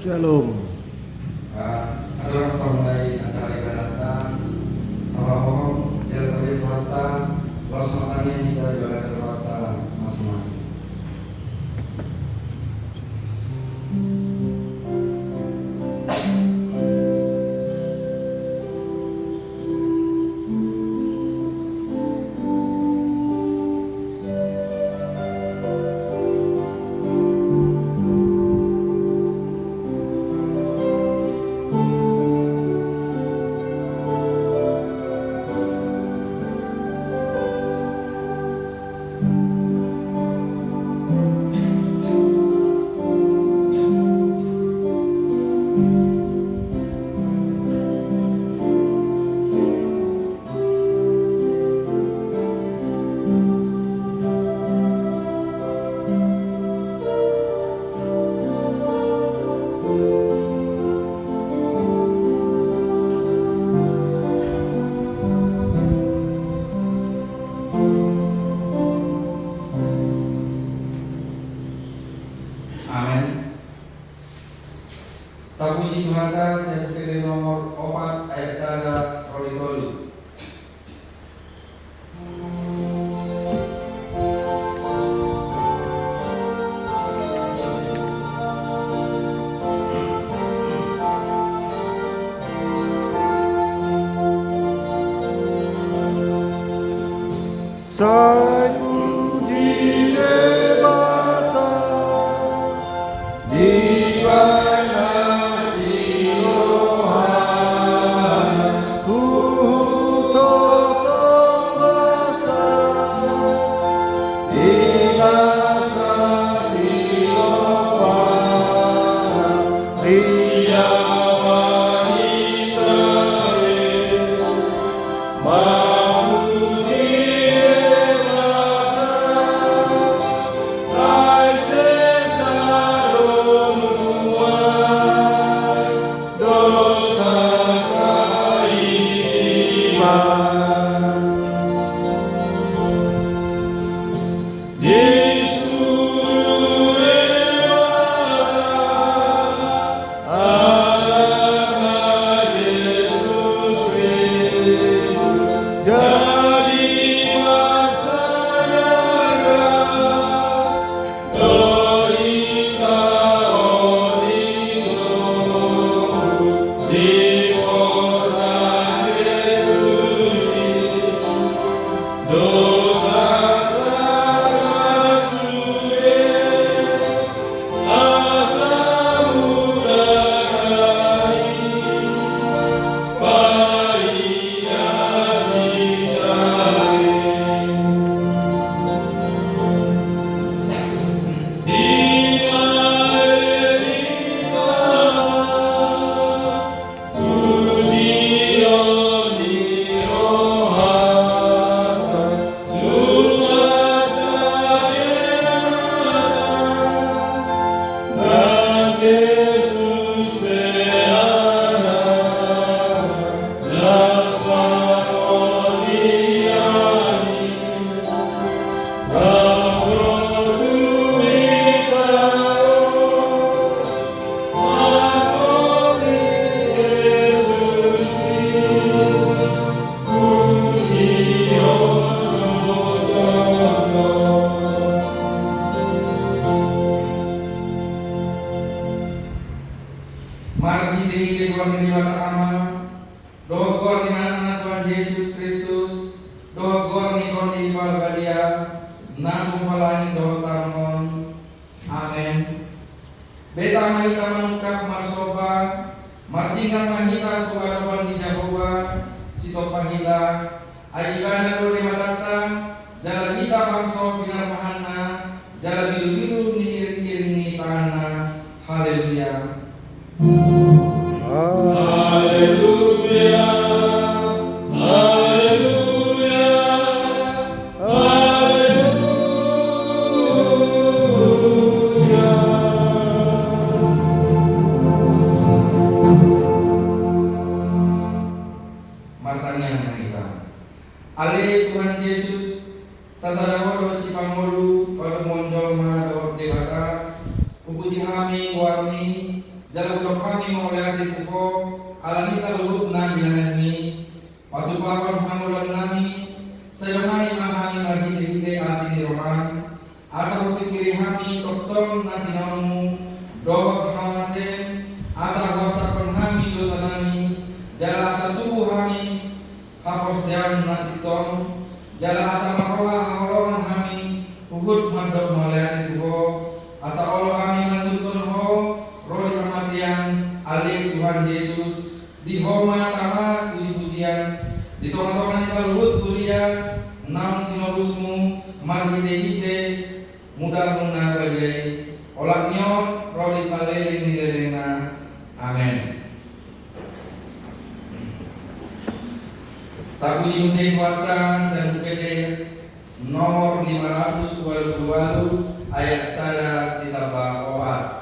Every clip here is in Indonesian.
Shalom. Ada orang mulai acara ibadah Tawahom, Jalan Tabi Selatan, los makannya di Jalan Selatan masing-masing. Puji Tuhan, saya pilih nomor 4 ayat 1 Roli. Ale Tuhan Yesus, sasadawa si pangulu pada monjol ma dawat dewata, upuji kami warni jalan siam nasi tong jala asa maroha holohan kami uhud mandok malayani tuho asa Allah kami menuntun ho roh kematian alih Tuhan Yesus di homa tama puji-pujian di Tuhan saluhut kuliah enam tinobusmu mari ide mudah muna bagai olaknya roh saleh ni derena amin. Tak puji musim kuatan SPPD nomor 522 ayat saya ditambah 4.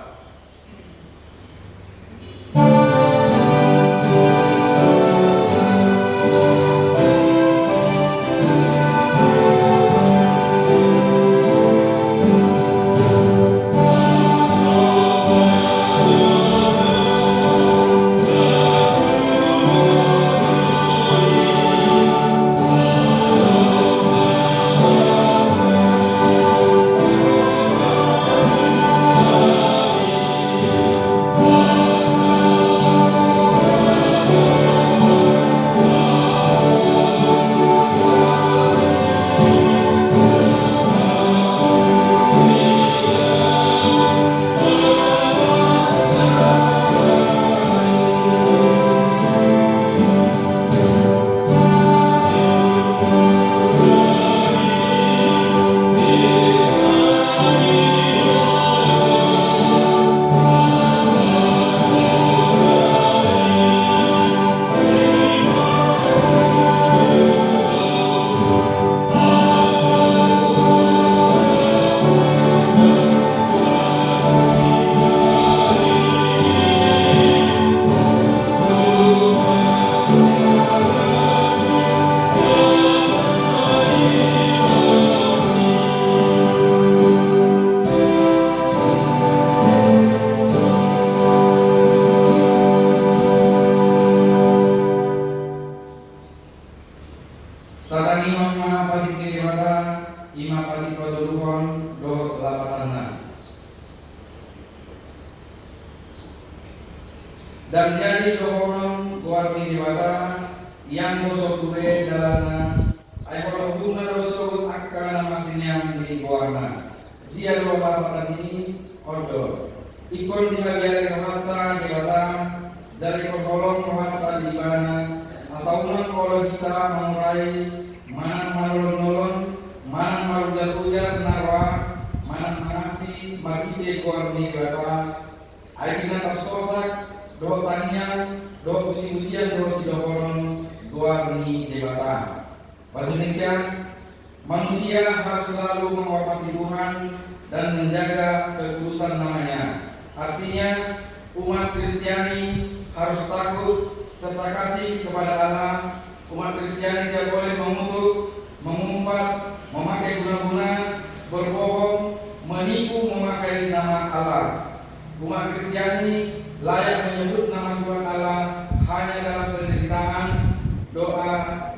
Dan jadi dohonon kuarti dewata yang bosok kure dalana ay kalau guna bosok akana masinyam di goarna dia doa pada ini odo ikon dia biar kemata dewata jadi kolong rohata di mana asaunan kalau kita mengurai mana malon mana malu jaluja narwa mana mengasih magite kuarti dewata ay kita tersosak doa tanya, doa puji-pujian, doa sidokonon, doa ni dewata. Bahasa Indonesia, manusia harus selalu menghormati Tuhan dan menjaga kekudusan namanya. Artinya, umat Kristiani harus takut serta kasih kepada Allah. Umat Kristiani tidak boleh mengutuk, mengumpat, memakai guna-guna, berbohong, menipu memakai nama Allah. Umat Kristiani layak menyebut nama Tuhan Allah hanya dalam penderitaan, doa,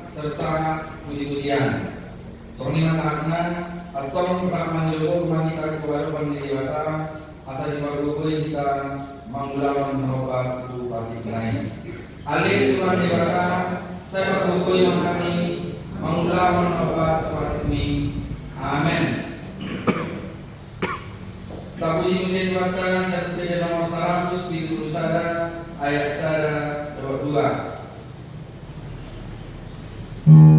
serta puji-pujian. Soalnya saatnya atau rahman leluhur kita kepada pendiriwata asal diperlukan kita mengulawan menobat bupati naik. Alih Tuhan dewata saya berhubung kami mengulawan menobat bupati ini. Amin. Tak puji musim dewata SPPD nomor 100 di Guru Sada ayat Sada 22. Amen.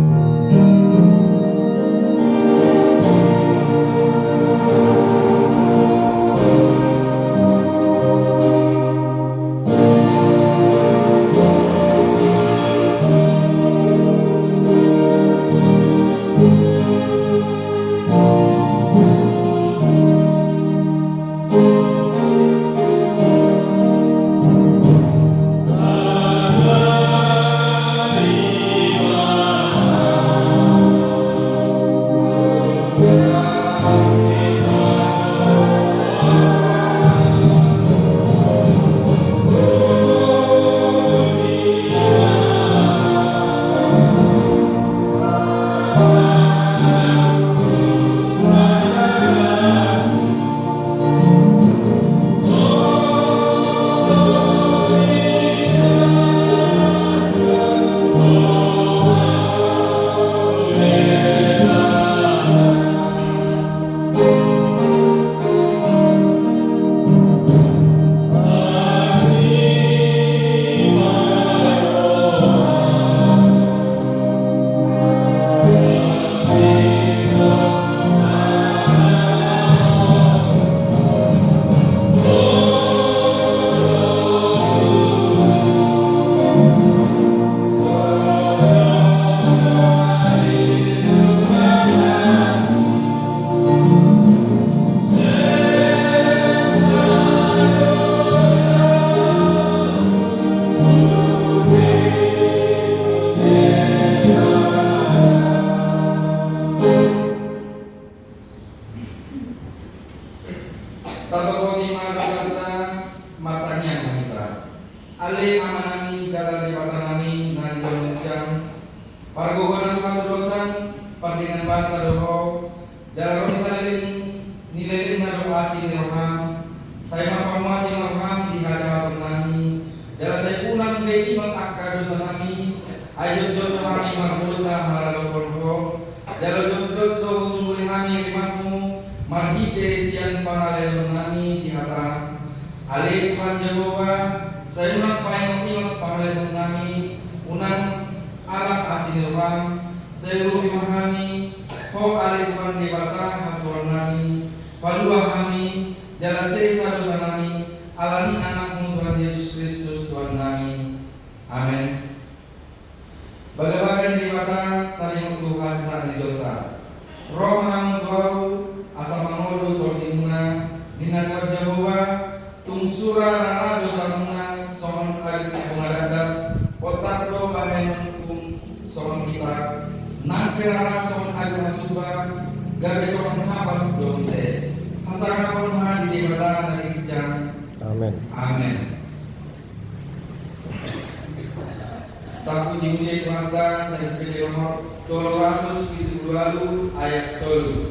Pargogonan suatu dosan, pandingan bahasa doho, jalan salin nilai na doa si roham, saya mapamati roham di hadapan nami, jalan saya pulang bagi mentakka dosa nami, ayo jodoh kami dosa maralo polho, jalan jodoh sumuli kami rimasmu, marhite sian pangaleson nami di hadapan, alih Tuhan Jehovah, saya ulang payung pangaleson nami, unang alat asin roham, saya memahami, kau alih Tuhan di batang hatuan nami, Padua kami, jalan sesa dosa kami, alami anakmu Tuhan Yesus Kristus Tuhan kami. Amin. Bagaimana di mata tadi untuk hasil di dosa. Roh mengamu Tuhan, asal mengodo Tuhan dimuna, nina Tuhan Jehovah, tungsura rara dosa muna, somon arit pengadadap, otak do bahen hukum, somon kita, nangke rara somon arit masubah, gabe somon habas domse. Masalah pun maha di ibadah dari kijang. Amin. Amin. Taku jimusai mata saya pilih nomor 272 ayat 3.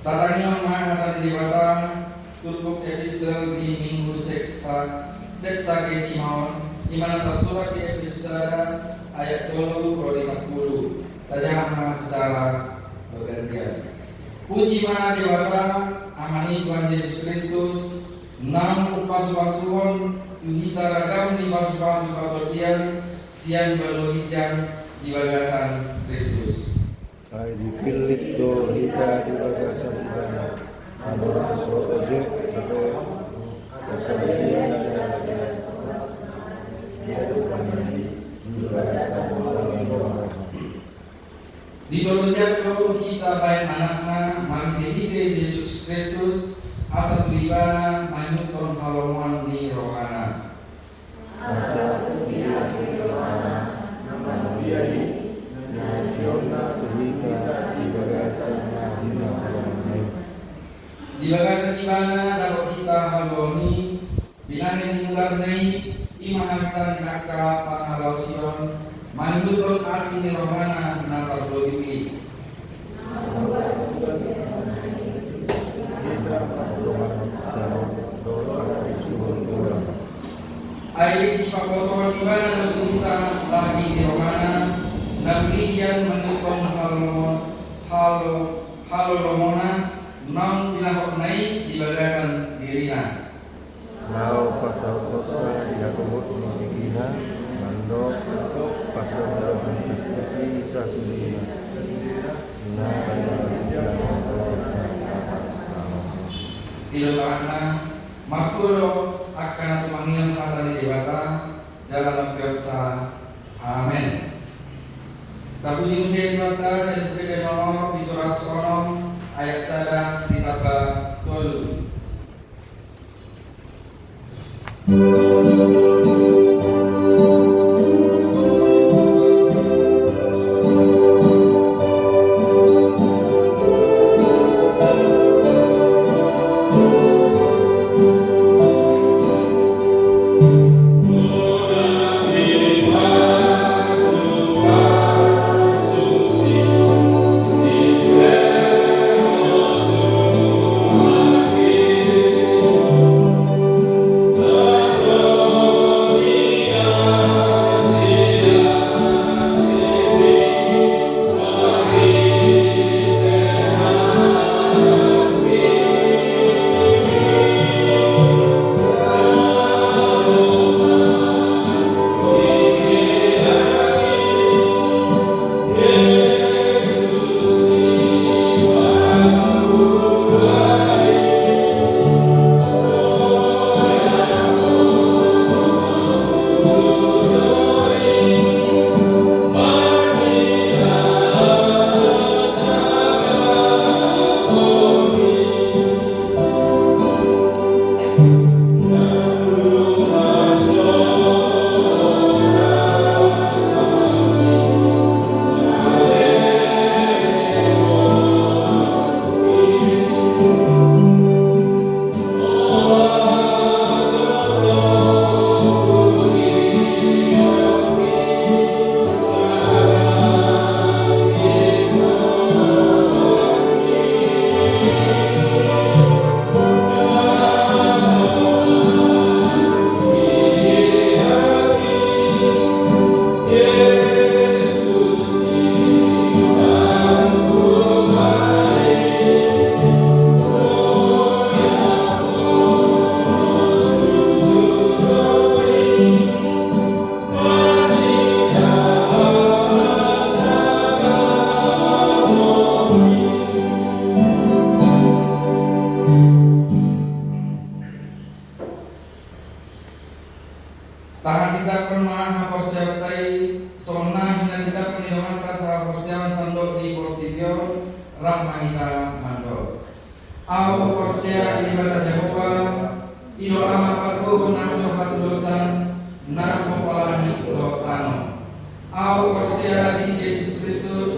Tatanya menghadap di batang tutup epistel di minggu seksa kesimauan di mana tersurat di epistel ayat 20 prodi 10 tajam secara bergantian. Puji mana di batang amani Tuhan Yesus Kristus nam upasu-pasuhon yuhita ragam di pasu-pasu patotian sian berlohijang di bagasan Kristus. Ay dipilih do hita di bagasan ibana amor so oje bebe kesabaran di bagasan ibana. Di dolonya kalau kita baik anakna mari dihite Yesus Kristus asa tulibana manyuton halomuan di rohana. Asa di rohana nama biari nasiona tuhita di bagasan hina halomai. Di bagasan ibana dapat kita haloni binahin dimulai nai imahasan naka pangalau sion manyuton asin di rohana natar doliwi. Air di pakotoran ibana dan kita lagi di rohana nabrian menukon halo lomona non pinahok nai di bagasan dirina. Mau pasal kosa yakobot mengikina mando pasal konstitusi sasudina. Tidak saatnya makuro akan pemanggilan kata di dewata jalan kebiasa. Amin. Tapi jimusai mata seperti nomor diturak sonom ayat sada ditambah tolu. Tahan kita pernah persiaptai sona hingga kita penilaian rasa persiapan sandok di Portibio Rahmahita Mando. Au persia ibadah Jehovah ilo ama patku benar sohat dosan na mempelani lo tano. Au persia di Yesus Kristus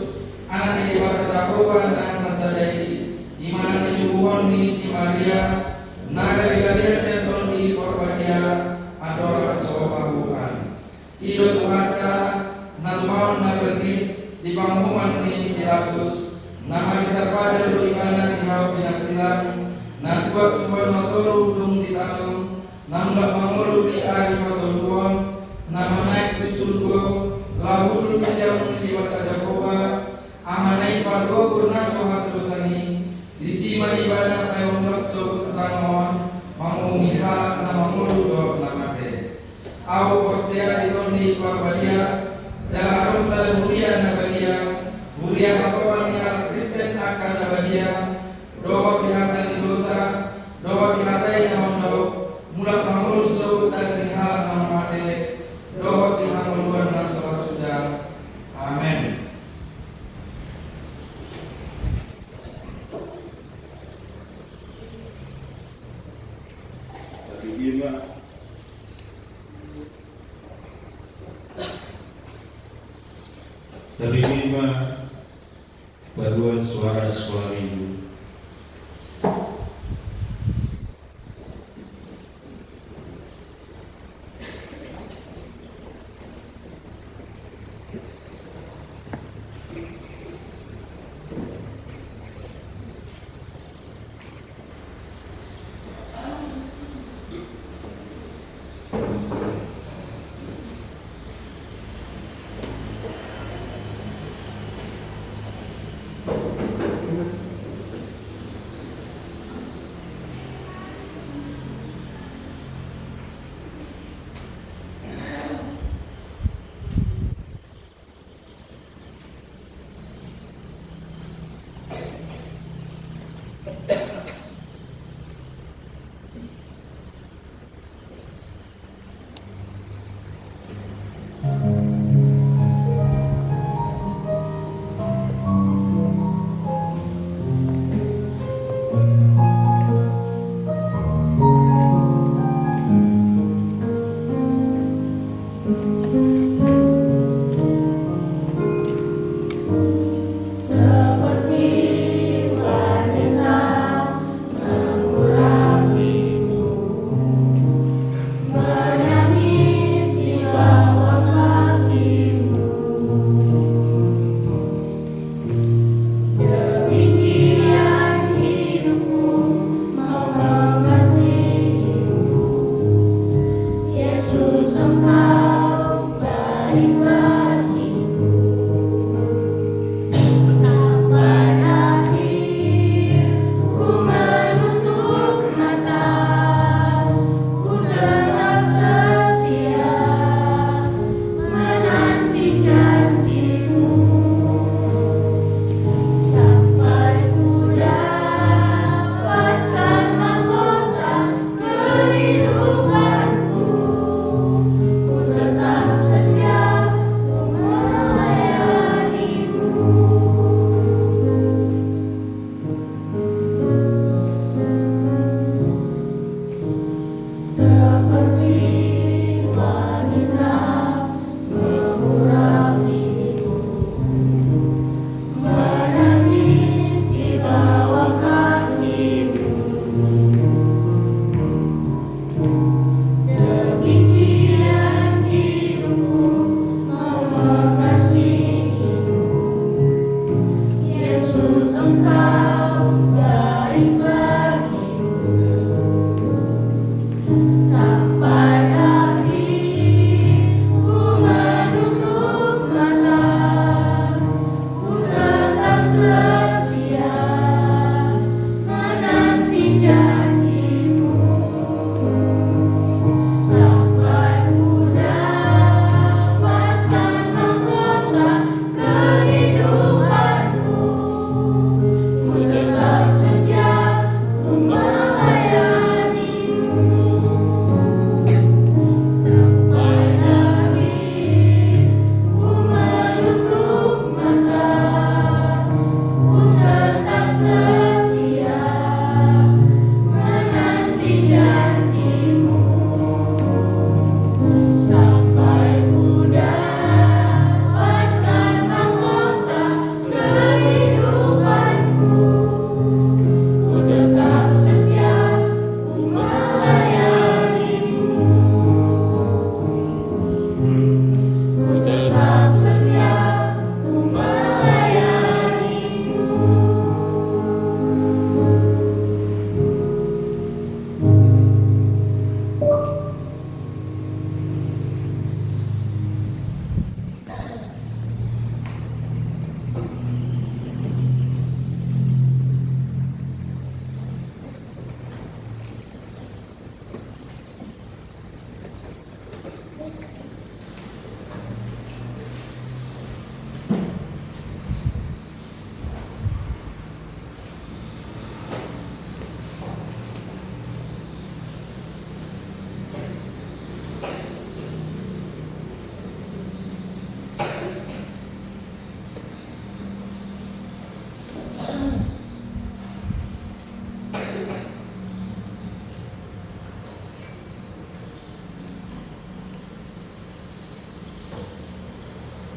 anak ibadah Jehovah na sasadai imana dijubuhon di si Maria na gabi-gabian senton di Porbadia adora sopahukan. Ido tuhata na tumaon na berdit di pangumuman ni silatus nama kita pada dulu imana di hau binasilang na tuak-tuak notoru dung di tanam namdak mangulu di ari patoluan nama naik ke surga lahu dulu siapun di bata Jehovah amanai pargo guna sohat dosani di sima ibana payung lakso ketanoan mangumi halak na mangulu do namate au persia di Porbadia jala arum sale mulia nabadia mulia kapan ni al Kristen akan nabadia doa biasa di dosa doa dihatai namando mulak mangul so dan halak namate doa dihamuluan dan salah sudah. Amin. Terima paduan suara-suara Ibu.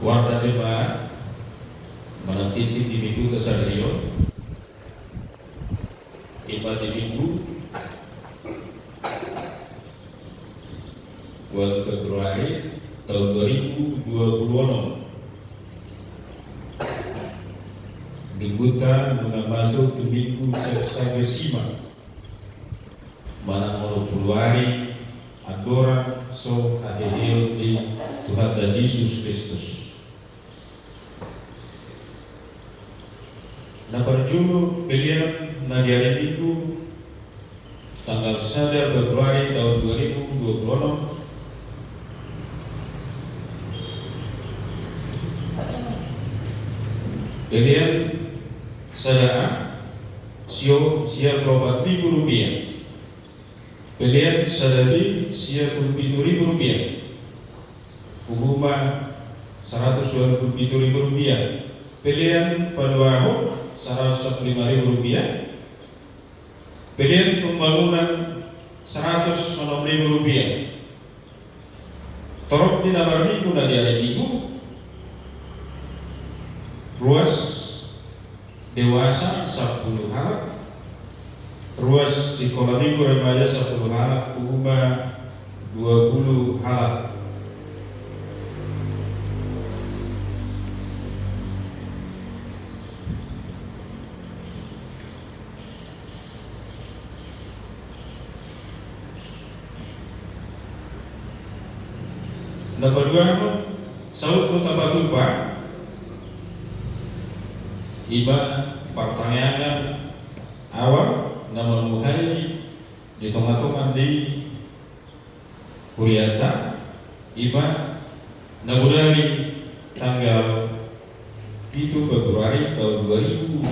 warta jemaat menanti di minggu kesadario ibadah di minggu bulan Februari tahun 2026 dibuta masuk ke minggu Sesima mana mau Februari adora so adil di Tuhan dan Yesus Kristus. Nah perjulu pilihan na di hari Minggu tanggal 1 Februari tahun 2026 pilihan saudara siap berobat Rp1.000, pilihan sadari siap Rp7.000, pengumuman Rp127.000, pilihan paduaho Rp105.000, pilihan pembangunan Rp106.000. Torok di nomor minggu na di hari Minggu ruas dewasa 10 halak, ruas sekolah minggu remaja 10 halak, pengumuman 20 halak. Nomor 2 saud kota Batuba iba pertanyaan awal nama muhari di tengah-tengah di Kuriata iba nabudari tanggal 7 Februari tahun 2026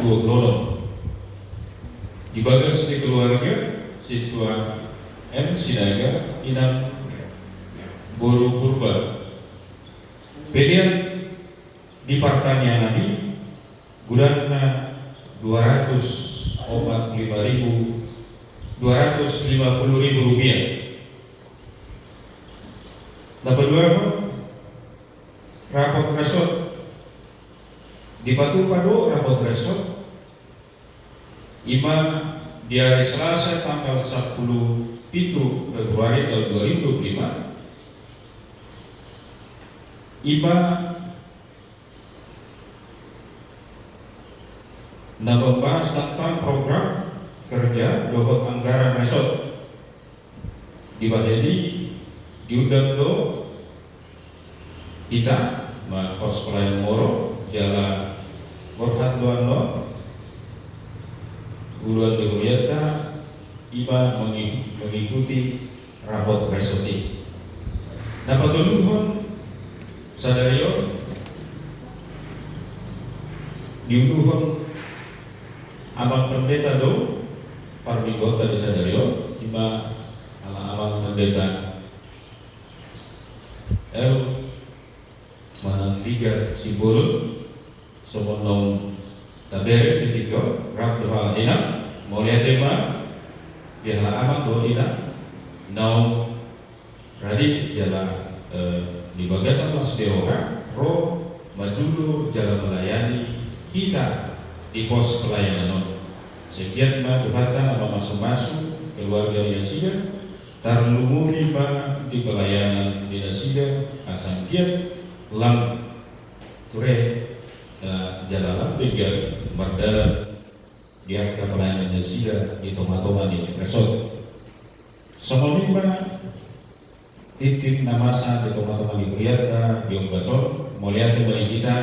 di bagas di keluarga situa M Sidaga Inang Buru Purba. Pilihan di pertanyaan ini gudangna Rp250.000. Dapat dua rapot resort di Batu Pado rapot resort ima di hari Selasa tanggal 10 Februari tahun 2025 iba membahas tentang program kerja dohot anggaran resort di Badeni diundang do kita pos pelayan Moro Jalan Borhat Duano Uluan Dehuriata iba mengikuti rapot resort ini. Dapat dulu Sadario diunduhon abang pendeta do parbigota di Sadario ima ala abang pendeta El Manantiga Sibul Somonong Tabere Ditiko Rab Doha Ina Molia Tema di ala abang do ina Nau Radit Jala di bagasan Mas Dewa Ro Madulu jalan melayani kita di pos pelayanan sekian ma Tuhatan apa masuk keluarga Dinasida tarlumuni ma di pelayanan Dinasida asangkian lam ture jalanan begal mardaran di angka pelayanan Dinasida di toma-toma di resort semua titip namasa di teman-teman di Kuriata di Ombasol melihat kembali kita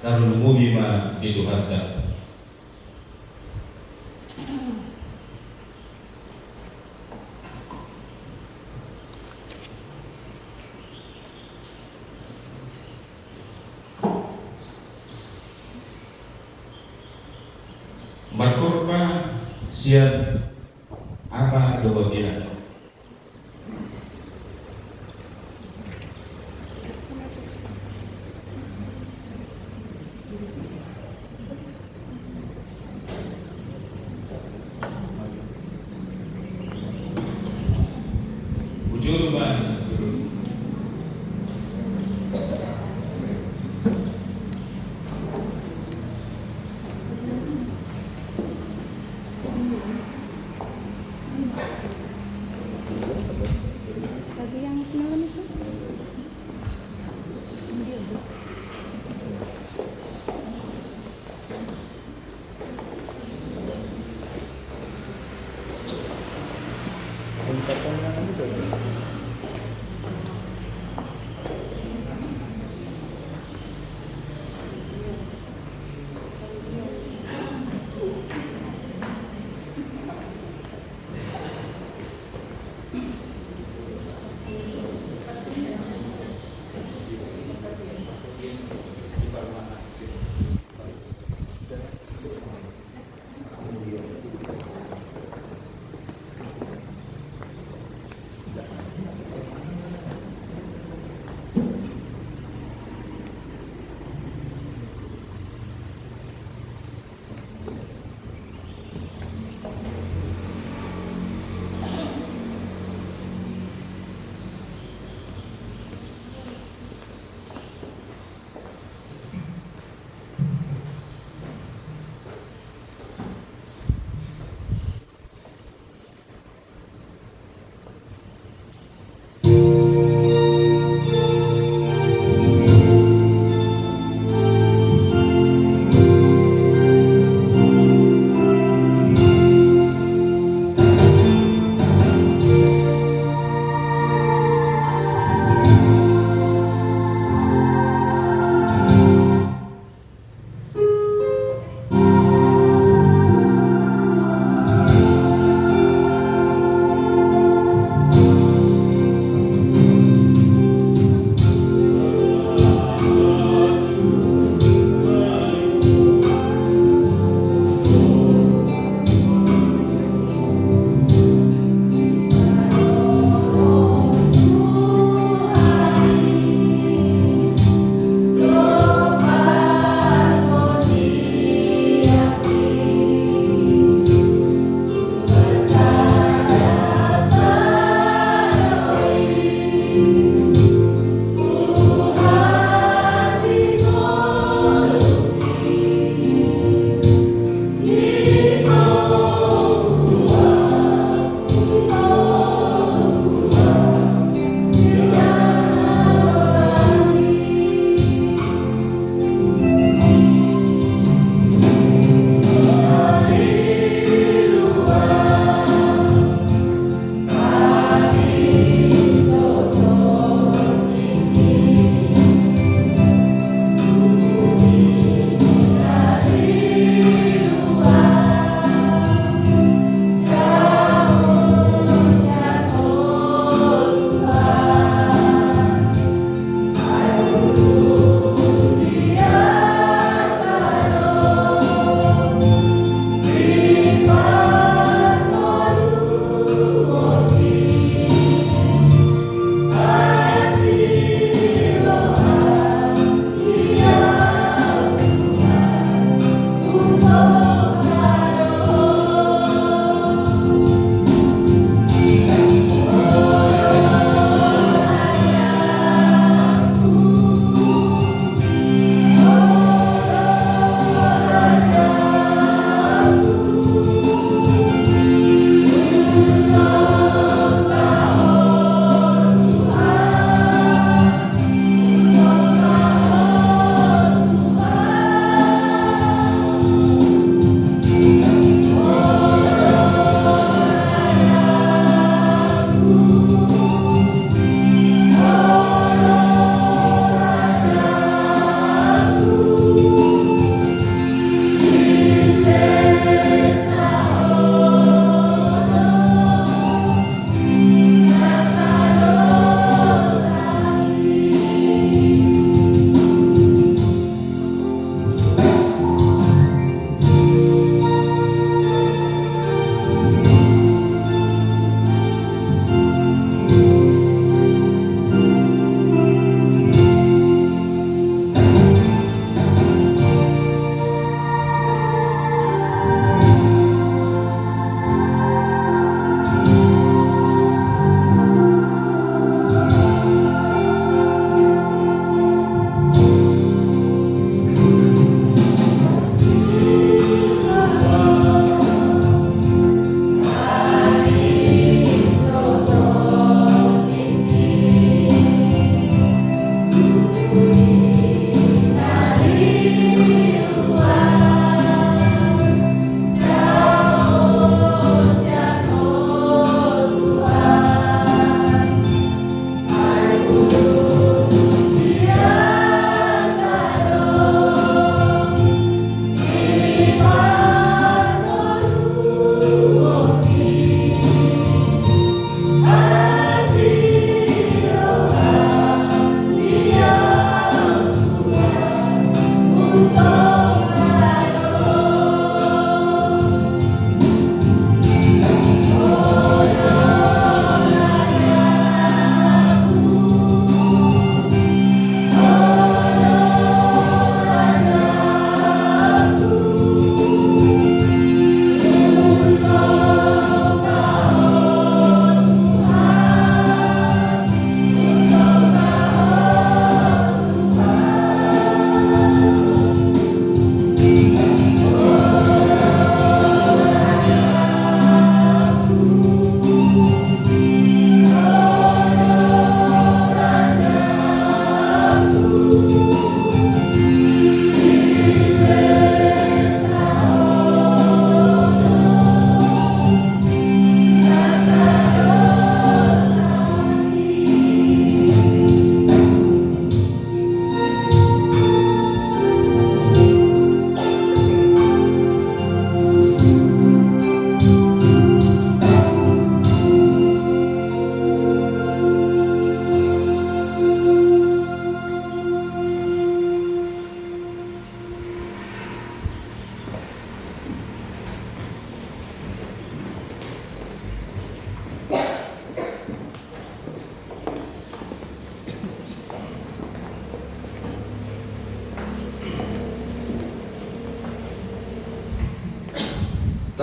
tarlumu bima di Tuhanta. Berkorba siap apa doa kita? Ujur rumah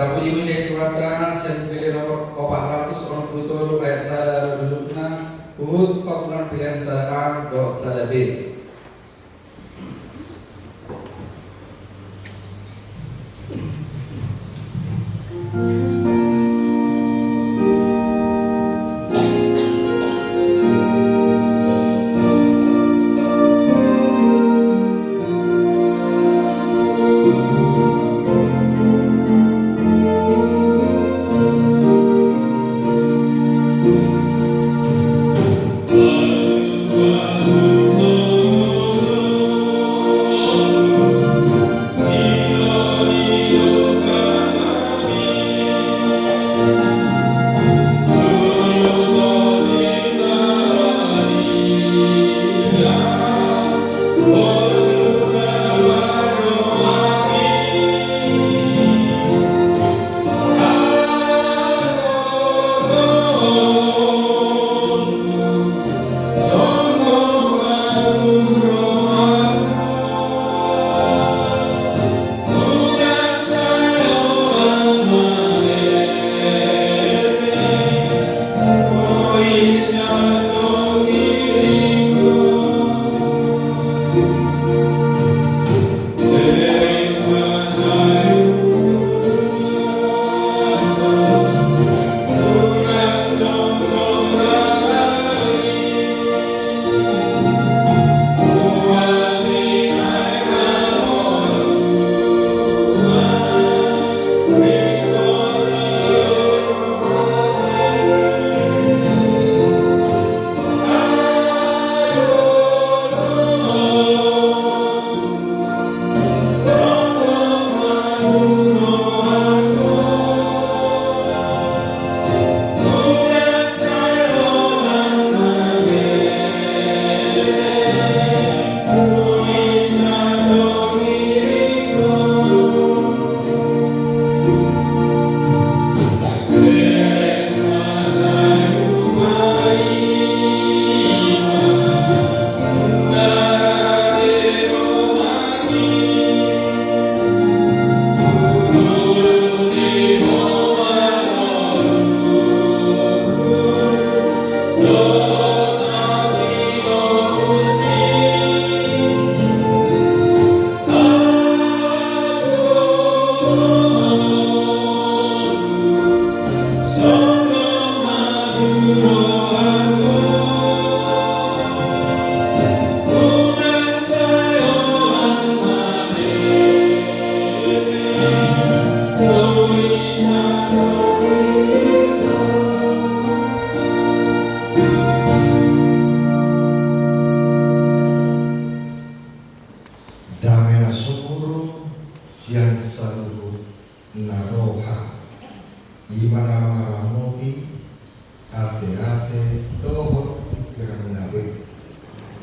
Tapuji musik Tuhan yang pilih nomor 400 ayat sada dudukna uhud papuan pilihan sada A dot sada B.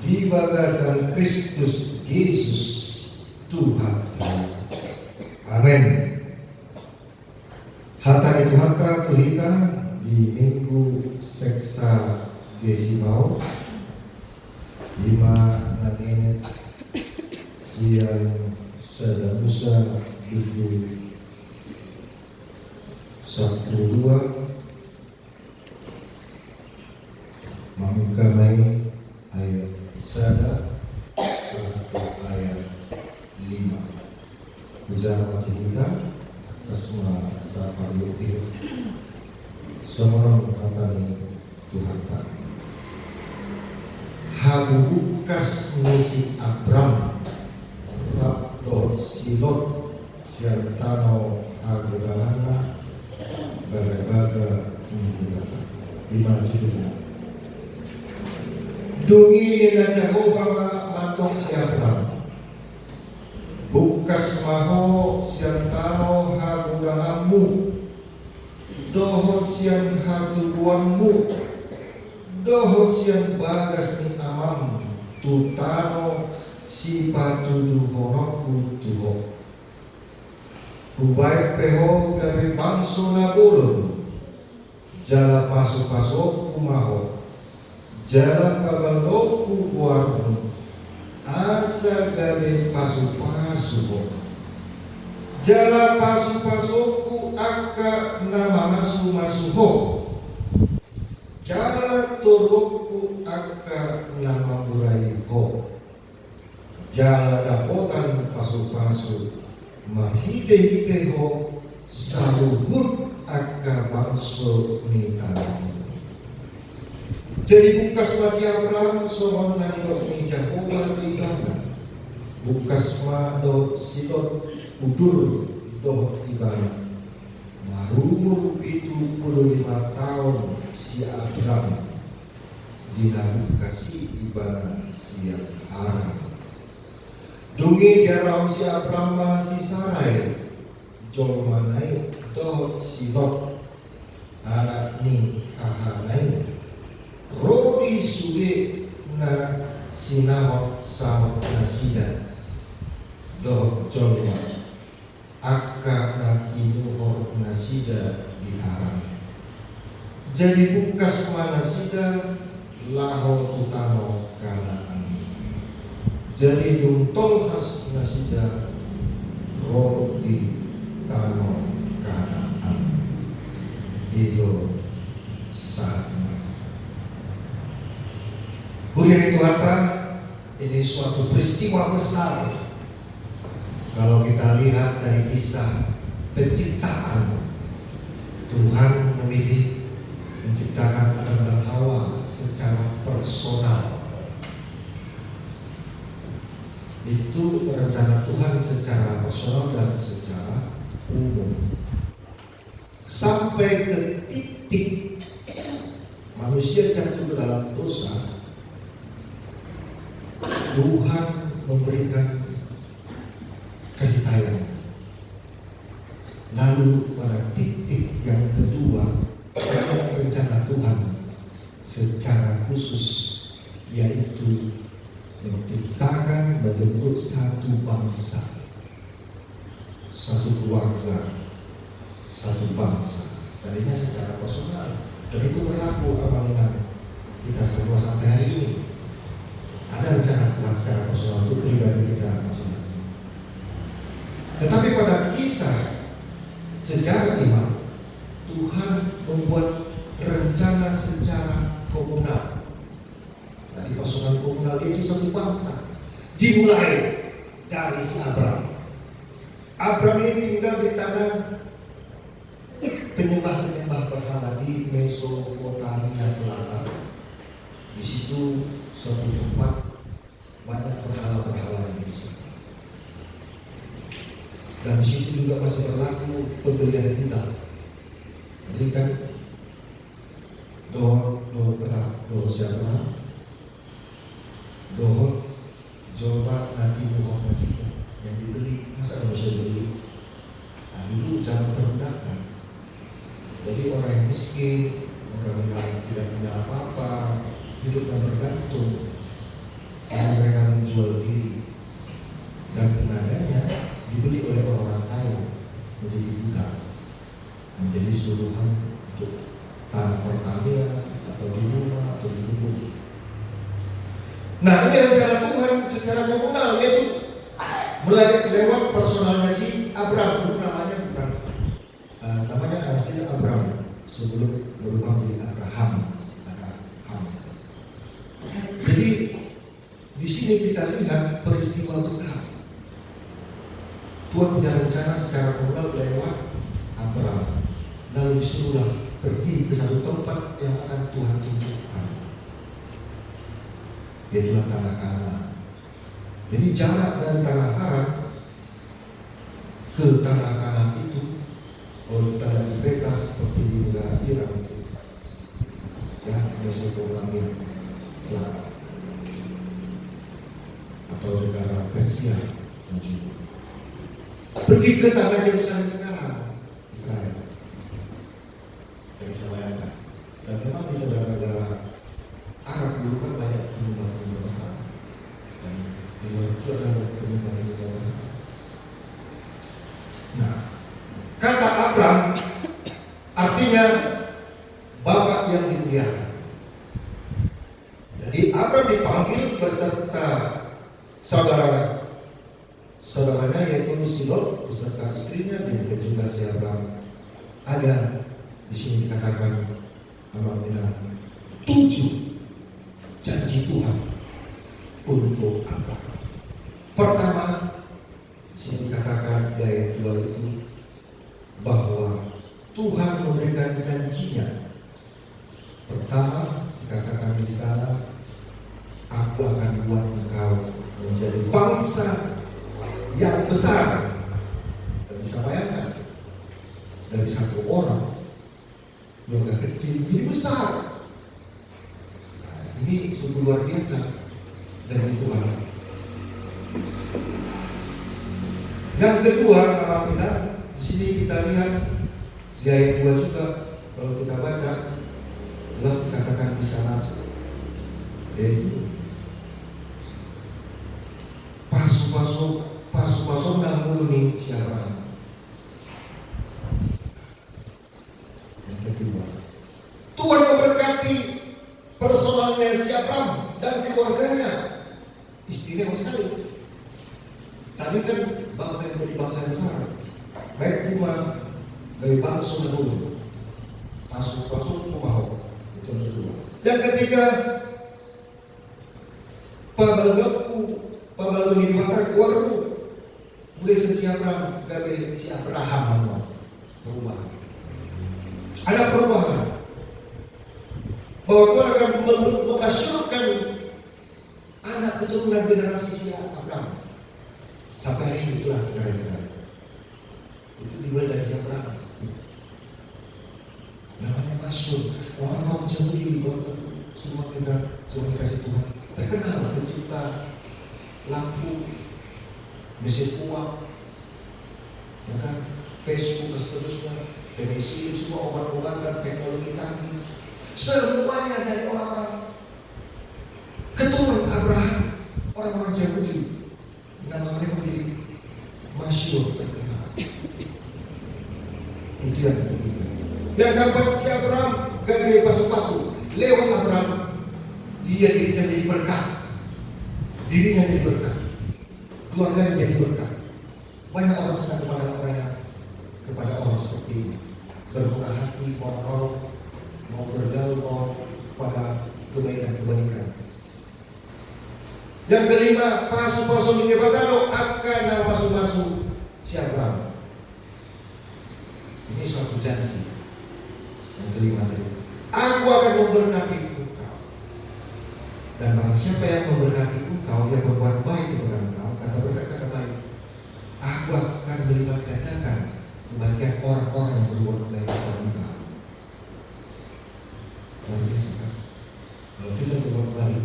di bagasan Kristus Yesus Tuhan. Amin. Hatari Tuhan kita di minggu seksa Gesimau 5 menit siang sedamusa itu 1-2 mengkamai ayat 1 ayat 5 ujar kita semua kata Yudhir semua katanya Tuhan tak habubukas misi Abram Rabdo Silot Siantano Agudana Bagabaga Mihibata 5-7 Dungi nila Jehovah mantok si Abram Bukas maho siantano hagudanganmu Dohot siang hatubuanmu Dohot siang bagas ni amam Tutano si patudu honoku tuho Kubai peho gabi bangso na bulon Jala paso-paso kumaho Jala pagaloku guarno Asa gabi paso-paso Jala paso-pasoku aka nama masu-masuho. Jala turuku aka nama buraiho. Jala dapotan pasu-pasu mahide-hideho saluhur aka bangso nitani. Jadi bukas masih Abraham sohon nanti ni Jakoba tinggal. Bukas ma do sidot udur do ibarat. Marumur 75 tahun si Abraham dinabukasi ibarat siap haram. Dungi garau si Abraham si Sarai jol manai do sidot anak ni kahanai rodi suge na sinamot samot nasida do jolwa akka na kinuhor nasida diharam. Jadi bukas manasida laho utano kanaan. Jadi duntol has nasida rodi tano kanaan. Itu sama. Hadirin Tuhan, ini suatu peristiwa besar. Kalau kita lihat dari kisah penciptaan, Tuhan memilih menciptakan Adam dan Hawa secara personal. Itu rencana Tuhan secara personal dan secara umum. Sampai ke titik manusia jatuh ke dalam dosa, Tuhan memberikan kasih sayang. Lalu pada titik yang kedua, rencana Tuhan secara khusus, yaitu menciptakan membentuk satu bangsa, satu keluarga, satu bangsa. Tadinya secara personal, dan itu berlaku amalan kita semua sampai hari ini. Ada rencana Tuhan secara personal untuk pribadi kita masing-masing. Tetapi pada kisah sejarah iman, Tuhan membuat rencana secara komunal. Dari personal komunal itu satu bangsa. Dimulai dari si Abraham. Abraham ini tinggal di tanah penyembah-penyembah berhala di Mesopotamia Selatan. Di situ suatu tempat banyak berhala-berhala yang bisa. Dan di situ juga masih berlaku pembelian budak. Jadi kan doh siapa? Doh Joba nanti doh masih yang dibeli, masa nggak bisa beli? Nah dulu cara perbudakan. Jadi orang yang miskin, orang yang tidak punya apa-apa, hidupnya bergantung, dan mereka menjual diri dan tenaganya dibeli oleh orang kaya menjadi budak, menjadi suruhan untuk tanah pertanian atau di rumah atau di lubuk. Nah ini rencana Tuhan secara komunal, yaitu mulai lewat personalnya si Abraham. Dulu namanya bukan namanya aslinya Abraham sebelum berubah menjadi Abraham. Jadi di sini kita lihat peristiwa besar. Tuhan punya rencana secara komunal lewat Abraham. Lalu disuruhlah pergi ke satu tempat yang akan Tuhan tunjukkan, yaitu tanah Kanaan. Jadi jarak dari tanah Haran ke tanah Kanaan itu, kalau kita lihat di peta seperti di negara Iran itu, ya Mesopotamia Selatan atau negara Persia maju. Pergi ke tanah Yerusalem sekarang, Israel. Yang saya bayangkan. Dan memang di negara-negara Arab dulu kan banyak penyembah-penyembah berhala. Dan di luar itu ada penyembah-penyembah berhala. Nah, kata Abraham artinya bapak yang dimuliakan. Jadi Abraham dipanggil beserta saudaranya yaitu si Lot beserta istrinya dan juga si Abraham Ada di sini dikatakan Abraham 7 janji Tuhan untuk Abraham. Pertama, di sini dikatakan di ayat 2 itu bahwa Tuhan memberikan janjinya. Pertama, dikatakan di sana, aku akan buat engkau menjadi bangsa yang besar. Dan bisa bayangkan, dari satu orang yang kecil jadi besar. Nah, ini sungguh luar biasa janji Tuhan. Yang kedua, apabila di sini kita lihat di ayat 2 juga, kalau kita baca jelas dikatakan di sana, yaitu pasu-pasu nanguluni siapa. Yang kedua, Tuhan memberkati personalnya si Abraham dan keluarganya. Istimewa sekali. Tadi kan bangsa yang menjadi bangsa yang besar, baik rumah dari bangsa dulu, pasu-pasu kumau. Itu yang kedua. Yang ketiga, Pabalagu ni diwakar keluarga boleh sesiapa gabe si Abraham perubahan. Ada perubahan bahwa Tuhan akan mengasyurkan anak keturunan generasi si Abraham sampai hari ini. Itulah negara Israel. Itu dimulai dari Abraham. Namanya masyhur. Orang-orang Yahudi semua kita cuma dikasih Tuhan. Terkenal pencipta lampu, mesin uang, ya kan, Facebook dan seterusnya, penicillin, semua obat-obatan, teknologi canggih, semuanya dari orang-orang keturunan Abraham, orang-orang Yahudi. Nama mereka menjadi masyhur, terkenal. Itu yang ketiga. Yang keempat, si Abraham gak dari pasu-pasu. Lewat Abraham, dirinya jadi berkat. Dirinya jadi berkat, keluarganya jadi berkat. Banyak orang senang kepada orang seperti ini, bermurah hati, mau menolong, mau bergaul, mau kepada kebaikan-kebaikan. Yang kelima, pasu-pasu di Batalo akan pasu-pasu si Abraham. Ini suatu janji. Yang kelima tadi, aku akan memberkati engkau. Dan barang siapa yang memberkati engkau, yang berbuat baik kepada engkau, kata baik, aku akan melipat gandakan kebahagiaan orang-orang yang berbuat baik kepada engkau. Luar biasa kan? Kalau kita berbuat baik,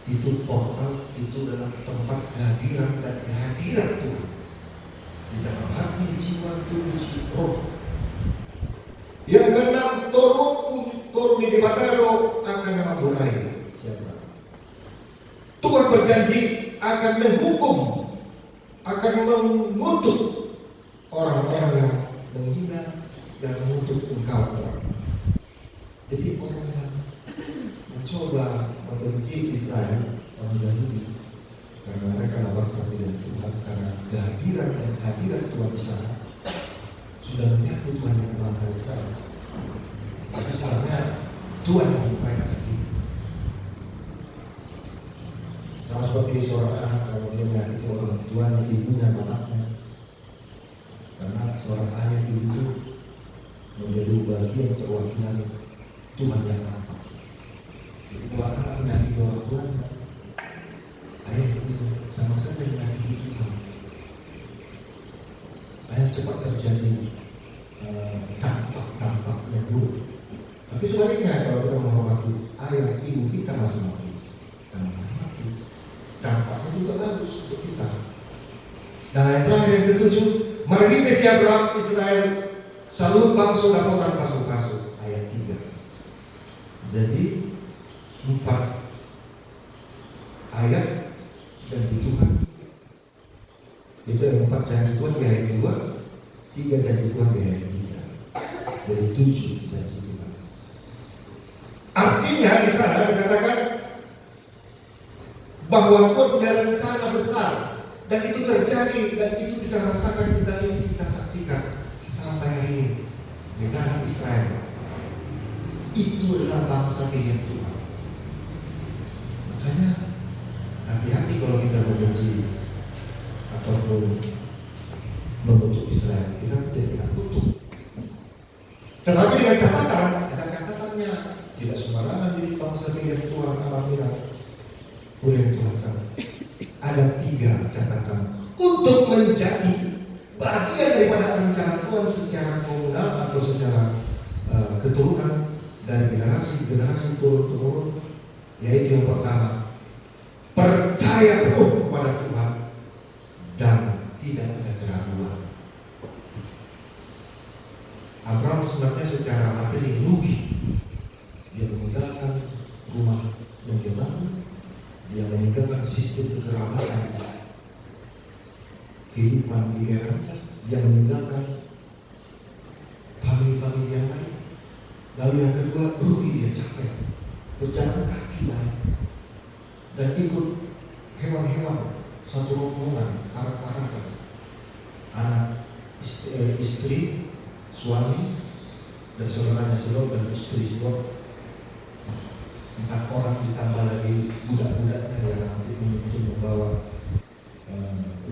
itu portal, itu adalah tempat kehadiran dan kehadiran Tuhan di dalam hati, jiwa, tubuh, roh. Yang keenam, turun di Batalo akan memburai. Siapa? Tuhan berjanji akan menghukum, akan mengutuk orang-orang yang menghina dan mengutuk engkau. Jadi orang yang mencoba membenci Israel, orang Yahudi, karena mereka adalah bangsa pilihan Tuhan, karena kehadiran dan kehadiran Tuhan di sana sudah menyatu Tuhan dengan bangsa Israel. Maka sebenarnya Tuhan yang mereka sendiri. Sama seperti seorang anak kalau dia menyakiti orang tuanya, ibunya, bapaknya, karena seorang ayah itu menjadi bagian perwakilan Tuhan yang nampak. Jadi kalau anak menyakiti orang tuanya, ayah itu sama saja menyakiti Tuhan. Ayah cepat terjadi dampak yang buruk. Tapi sebaliknya kalau kita menghormati ayah ibu kita masing-masing, kita menghormati, dampaknya juga bagus untuk kita. Nah yang terakhir yang ketujuh, margite si Abraham Israel selalu bangsa dapotan pasu-pasu, ayat 3. Jadi 4 ayat janji Tuhan. Itu yang 4 janji Tuhan di ayat 2, 3 janji Tuhan di ayat 3. Jadi 7 janji Tuhan. Artinya di sana dikatakan bahwa Tuhan punya rencana besar, dan itu terjadi, dan itu kita rasakan, dan itu kita saksikan sampai hari ini. negara Israel itu adalah bangsa pilihan Tuhan. Makanya hati-hati kalau kita membenci ataupun mengutuk Israel, kita tidak kutuk. Tetapi dengan catatan, ada catatannya, tidak sembarangan jadi bangsa pilihan Tuhan apabila boleh Tuhan. Ada 3 catatan untuk menjadi bagian daripada rencana Tuhan secara komunal atau secara keturunan dari generasi ke generasi turun-temurun, yaitu yang pertama, percaya penuh kepada Tuhan dan tidak ada keraguan. Abraham sebenarnya secara materi rugi. Dia meninggalkan rumah yang dia bangun, dia meninggalkan sistem kekerabatan, kehidupan di daerahnya, dia meninggalkan famili-famili yang lain. Lalu yang kedua, rugi dia capek, berjalan kaki naik dan ikut hewan-hewan satu rombongan, arak-arakan, anak istri, suami dan saudaranya Selot dan istri Selot, 4 orang ditambah lagi budak-budaknya yang nanti untuk membawa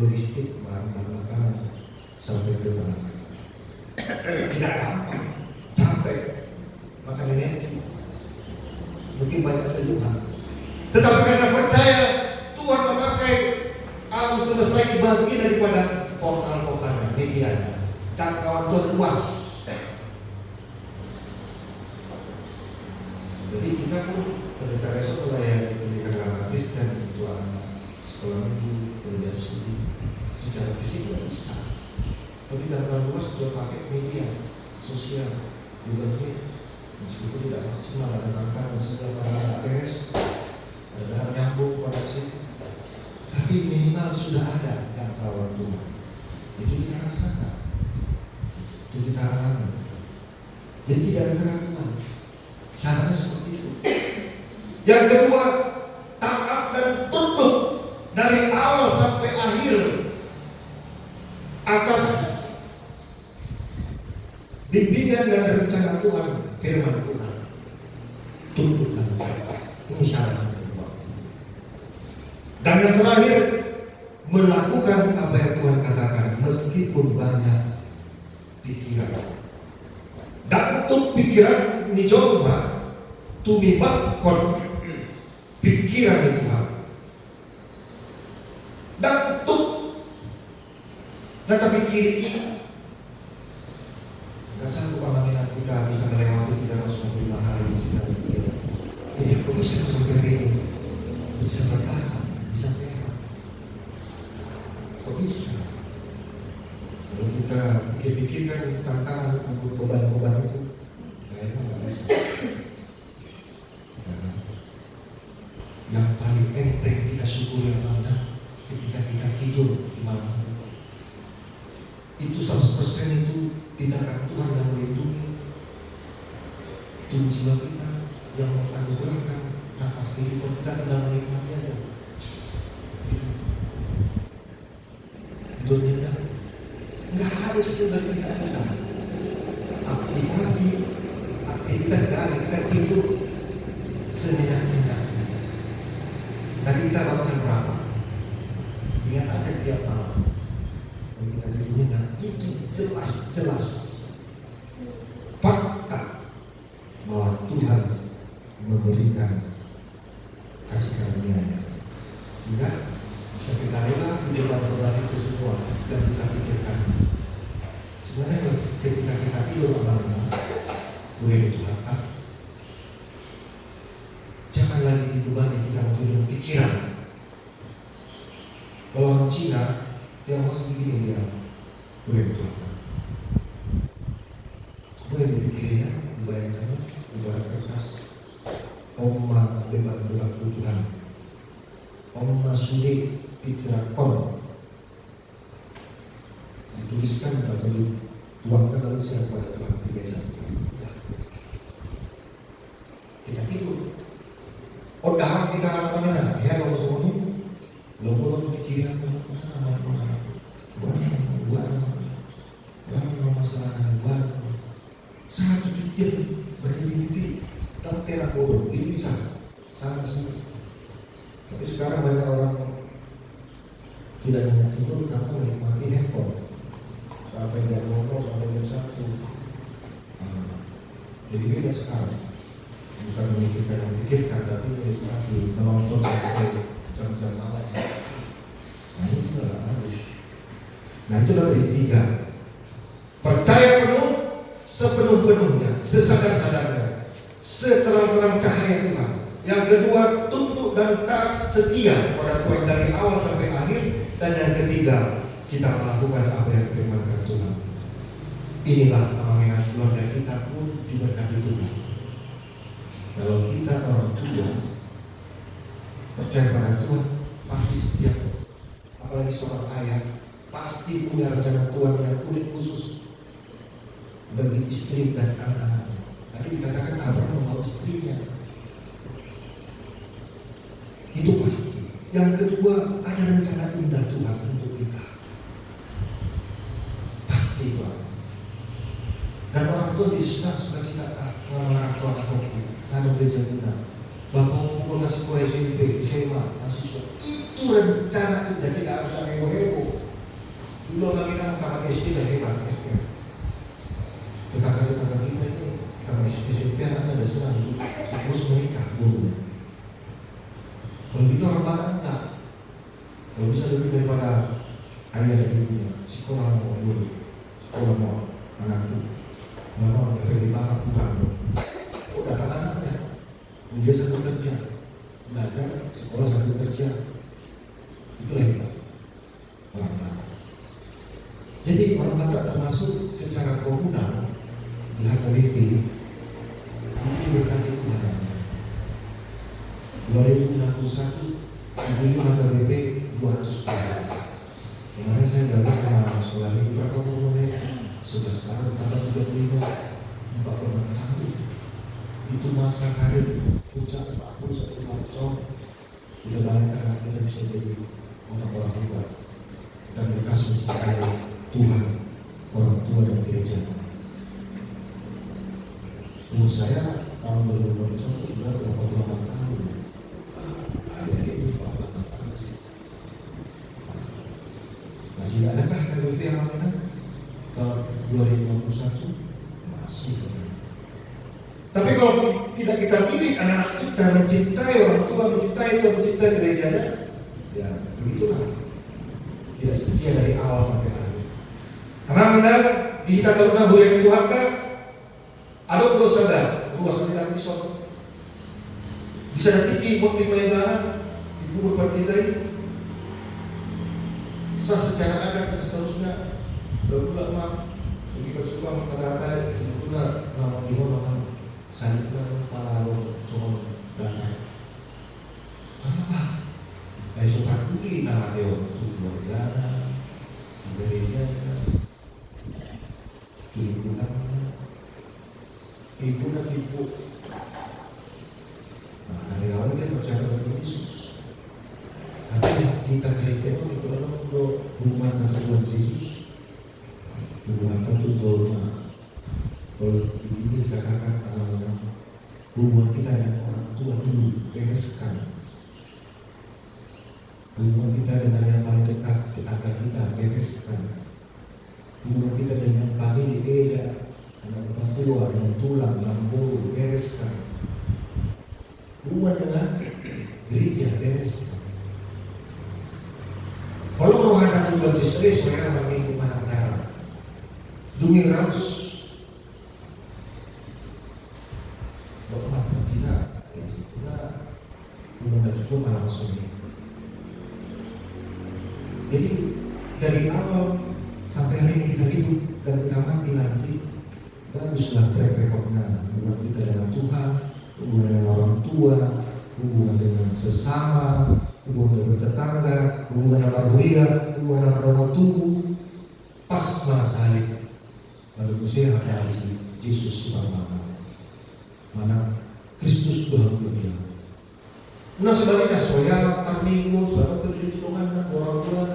logistik bahan-bahan makanan sampai ke tanah. Tidak gampang, capek, makan energi, mungkin banyak keluhan. Tetapi karena percaya Tuhan memakai alam semesta ini bagian daripada portal-portalnya, medianya, jangkauan Tuhan luas. Jadi kita pun pada esok melayani pendidikan agama Kristen untuk anak sekolah minggu, belajar studi secara fisik tidak bisa. Tapi jangkauan luas sudah pakai media sosial, Google Meet, meskipun tidak maksimal, ada tantangan segala anak beres, ada nyambung koneksi, tapi minimal sudah ada jangkauan Tuhan. Itu kita rasakan, itu kita alami. Jadi tidak ada keraguan. Caranya seperti itu. Yang kedua, taat dan tunduk dari awal sampai akhir atas bimbingan dan rencana Tuhan, firman Tuhan. Tunduk dan taat. Ini syarat yang kedua. Dan yang terakhir, melakukan apa yang Tuhan katakan meskipun banyak pikiran. Dan untuk pikiran ni coba tumibakon pikiran itu Tuhan. Dan untuk data pikir ini nggak sanggup panggilan kita bisa melewati 365 hari bisa pikir. Ini kok bisa sampai hari ini bisa bertahan, bisa sehat. Kok bisa? Kalau kita pikir-pikirkan tantangan untuk beban-beban itu, kayaknya nggak bisa. Nah, yang paling enteng kita syukur yang mana ketika kita tidur di malam itu 100% itu tindakan Tuhan yang melindungi tubuh jiwa kita, yang menganugerahkan nafas kehidupan kita, tinggal menikmati aja. Tidurnya nggak harus itu dari kita. Aktivitas dari kita tidur senyenyak-nyenyak. Tadi kita baca berapa? Ingat ada tiap malam. Kalau kita tidur nyenyak, itu jelas fakta bahwa Tuhan memberikan kasih karunia-Nya, sehingga bisa kita rela beban-beban itu semua dan kita pikirkan. Sebenarnya ketika kita tidur malam, boleh Tuhan, jangan lagi dibebani kita untuk dengan pikiran. Kalau orang Cina, dia mau segini dia, boleh Tuhan. Semua yang dipikirnya, dibayangkannya, ibarat kertas. Oma beban beban Tuhan, Oma sulit pikiran kon, dituliskan atau dituangkan dalam siapa Tuhan di meja. Kita tidur. Oh dah kita apa-apa ya kalau semua ini belum pikiran buat masalah buat Tapi sekarang banyak orang tidak hanya tidur karena menikmati handphone sampai jam 00 sampai jam 1. Jadi beda sekarang, bukan memikirkan yang pikirkan, tapi menikmati menonton sampai jam-jam malam. Nah ini juga harus. Nah itulah tadi 3. Percaya penuh, sepenuh-penuhnya, sesadar-sadarnya, seterang-terang cahaya Tuhan. Yang kedua, tunduk dan taat setia pada Tuhan dari awal sampai akhir. Dan yang ketiga, kita melakukan apa yang firman Tuhan. Inilah panggilan keluarga kita pun diberkati Tuhan. Kalau kita orang tua percaya pada Tuhan, pasti setia. Apalagi seorang ayah, pasti punya rencana Tuhan yang unik khusus bagi istri dan anak-anaknya. Tadi dikatakan Abraham membawa istrinya. Itu pasti. Yang kedua, ada rencana indah Tuhan untuk kita. Pasti Tuhan. Dan orang tua jadi senang sukacita mengarang Tuhan aku, lalu gereja benar. Bapak pukul ngasih kuliah SMP, SMA, mahasiswa. Itu rencana indah, tidak harus ada heboh-heboh. Dulu orang kita tamat SD dan hebat SD. Tetangga-tetangga kita ini tamat SMP anaknya ada senang, terus menikah guru. Kalau gitu orang barat enggak. Kalau bisa lebih daripada ayah dan ibunya, sekolah mau guru, sekolah mau anakku. Mau yang pengen dibakar bukan. Oh datang anaknya, dia satu kerja, belajar sekolah satu kerja. Itulah hebat orang barat. Jadi orang barat termasuk secara komunal di HKBP ini berkati Tuhan. 2061 Ibu HKBP 200 tahun. Kemarin saya belajar sama sekolah minggu berapa umurnya? 11 tahun, tambah 35, 40 tahun. Itu masa karir puncak 41 tahun. Kita bayangkan anak kita bisa jadi orang-orang hebat dan mereka mencintai Tuhan, orang tua dan gereja. Umur saya tahun 2021 sudah 88 tahun. Masih adakah KBP yang mana? Tahun 2021 masih. Tapi kalau tidak kita didik anak-anak kita mencintai orang tua, mencintai Tuhan, mencintai gerejanya, ya begitulah. Tidak setia dari awal sampai akhir. Karena kita di kita selalu hurian Tuhan kan, ada dosa dah, ruas tidak bisa. Bisa nanti buat dimainkan di kubur kita ini. Sah secara adat dan seterusnya. Lalu lama bagi percobaan kata-kata sebetulnya nama dihormatan salibnya para soal datang. Kenapa? Suka kuli nama Dewa itu keluarga, gereja, lingkungan, ibu dan ibu. Nah dari awal dia percaya pada Yesus. Tapi kita Kristen itu kalau hubungan dengan Tuhan Yesus, hubungan tertutup. Kalau begini dikatakan hubungan kita dengan orang tua dulu bereskan. Hubungan kita dengan yang paling dekat, tetangga kita bereskan. Hubungan kita dengan famili beda, dengan orang tua, dengan tulang, lambung bereskan. Hubungan dengan gereja bereskan. Kalau mau ada tujuan Yesus, saya mengikuti mana cara? Dumi raus, bapak kita, kita mengenai tujuan langsung. Jadi dari awal sampai hari ini kita hidup dan kita mati nanti, baguslah track recordnya hubungan kita dengan Tuhan, hubungan dengan orang tua, hubungan dengan sesama, hubungan dengan tetangga, hubungan dengan huria, hubungan dengan orang tubuh, pas salib. Lalu saya ada di Yesus Subhanahu mana Kristus Tuhan dia. Nah sebaliknya saya terminggu, saya berdiri tulungan dan orang tua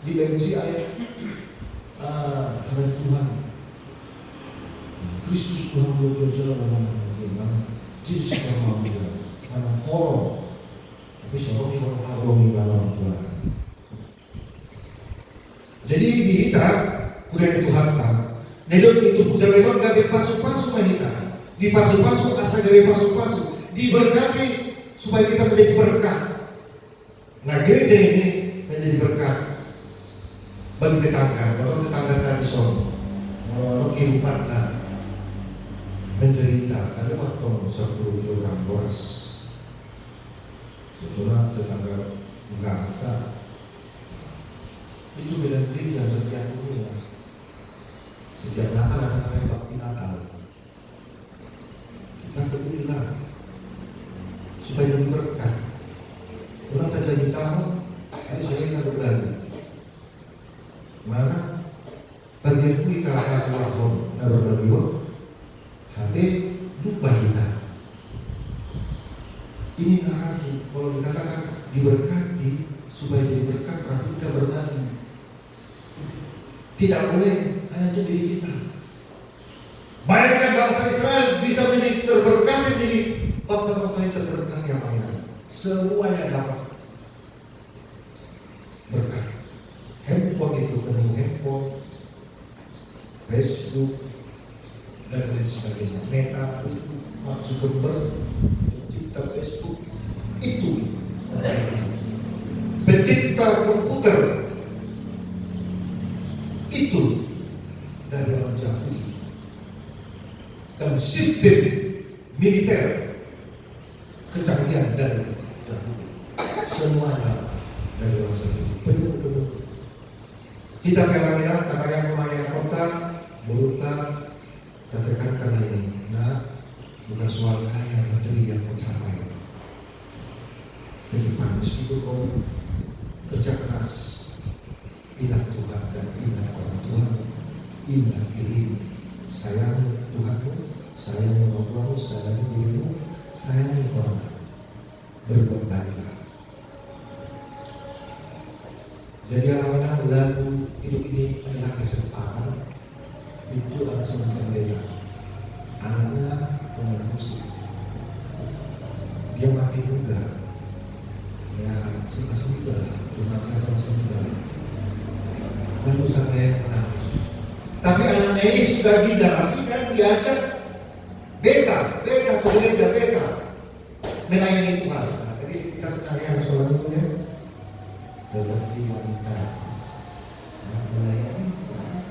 di bensi ayat ada Tuhan. Kristus Tuhan berjalan dengan Yesus Subhanahu mana orang Bisa orang orang tua. Jadi di kita kuda Tuhan kan. Nedon itu puja memang gawe pasu-pasu kita. Di pasu-pasu asal gawe pasu-pasu. Diberkati supaya kita menjadi berkat. Nah gereja ini menjadi berkat bagi tetangga. Kalau tetangga tadi kalau kehidupan menderita, ada waktu 10 kilogram boras. Setelah tetangga enggak ada. Itu beda gereja bagian dunia. Setiap Natal ada namanya bakti Natal. Kita pedulilah supaya lebih berkat. Orang tak jadi tahu, ini saya yang berbagi. Mana bagian kita akan warhol, nak berbagi habis lupa kita. Ini narasi, kalau dikatakan diberkati supaya jadi berkat, berarti kita berbagi. Tidak boleh hanya untuk diri kita. Bayangkan bangsa Israel bisa menjadi terberkati, jadi bangsa-bangsa yang terberkati yang lain. Semuanya dapat berkat. Handphone itu penuh handphone, Facebook dan lain sebagainya. Meta itu Mark Zuckerberg pencipta Facebook itu pencipta komputer itu dari orang Yahudi dan sistem militer kecanggihan dari Yahudi semuanya dari orang Yahudi penuh. Kita pelanginan kata yang pemain kota mulutnya katakan karena ini. Nah, bukan soal kaya materi yang kau capai. Kehidupan meskipun kau kerja keras, ingat Tuhan dan ingat orang Tuhan, ingat dirimu, sayangi Tuhanmu, sayangi orang tuamu, sayangi dirimu, sayangi orang, berbuat baiklah. Jadi anak-anak lagu hidup ini adalah kesempatan. Itu adalah semacam beda. Anaknya pemain musik, dia mati muda, ya masih muda, masih muda. Lalu saya menangis. Tapi anaknya ini sudah didarasikan, diajak beta ke gereja, beta melayani Tuhan. Nah, jadi kita sekarang sholat dulu ya. Seperti wanita yang melayani Tuhan.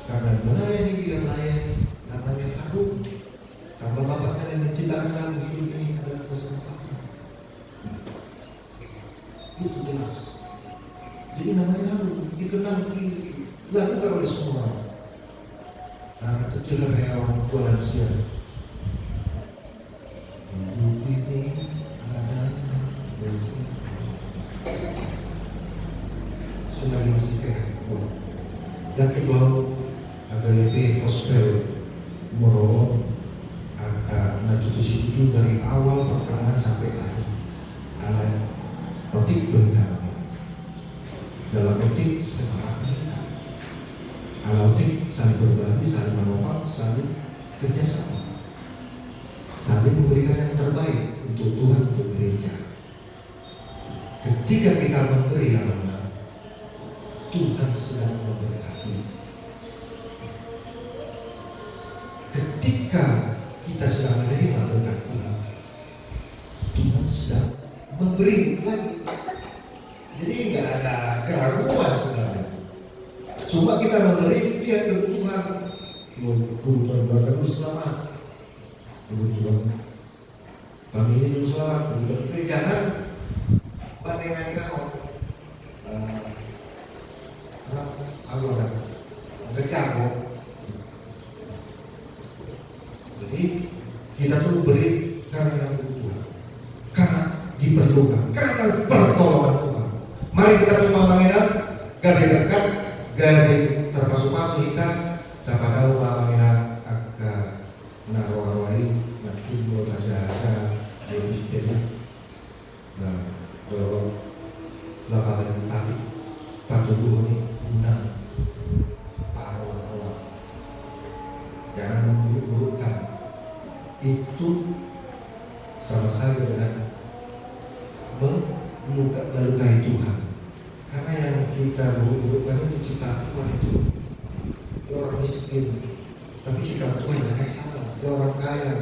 Karena melayani dia melayani namanya harum. Tambah Bapak kalian menciptakan lagu hidup ini adalah kesempatan. Itu jelas. Jadi namanya harum dikenal dilakukan oleh semua. Anak kecil sampai orang tua lansia. Hidup ini ada bersih. Sembari masih sehat. Yang kedua, agak lebih gospel moro agak natutusi itu dari awal pertengahan sampai akhir. Alat otik berita dalam otik semangat, alat otik saling berbagi, saling menopang, saling kerjasama, saling memberikan yang terbaik untuk Tuhan, untuk gereja. Ketika kita memberi amanah, Tuhan sedang memberkati. Ketika kita sedang menerima berkat Tuhan, Tuhan sedang memberi lagi. Jadi nggak ada keraguan sebenarnya. Cuma kita memberi, lihat kebutuhan, kebutuhan keluarga dulu selamat, kebutuhan famili dulu selamat, kebutuhan kerjaan. Pandangan kau, aku ada kecabo. Jadi kita tuh beri karena yang kebutuhan, karena diperlukan, karena pertolongan Tuhan. Mari kita semua mengenal gawe berkat, gawe terpasu-pasu kita, dapat tahu mengenal agak narawai, nanti mau jasa istri. Nah, kalau lapangan pati patu ini undang paruh-paruh, jangan memburuk-burukkan. Itu sama saja dengan melukai Tuhan. Karena yang kita buruk-burukkan itu ciptaan Tuhan itu. Dia orang miskin, tapi ciptaan Tuhan yang salah. Dia orang kaya,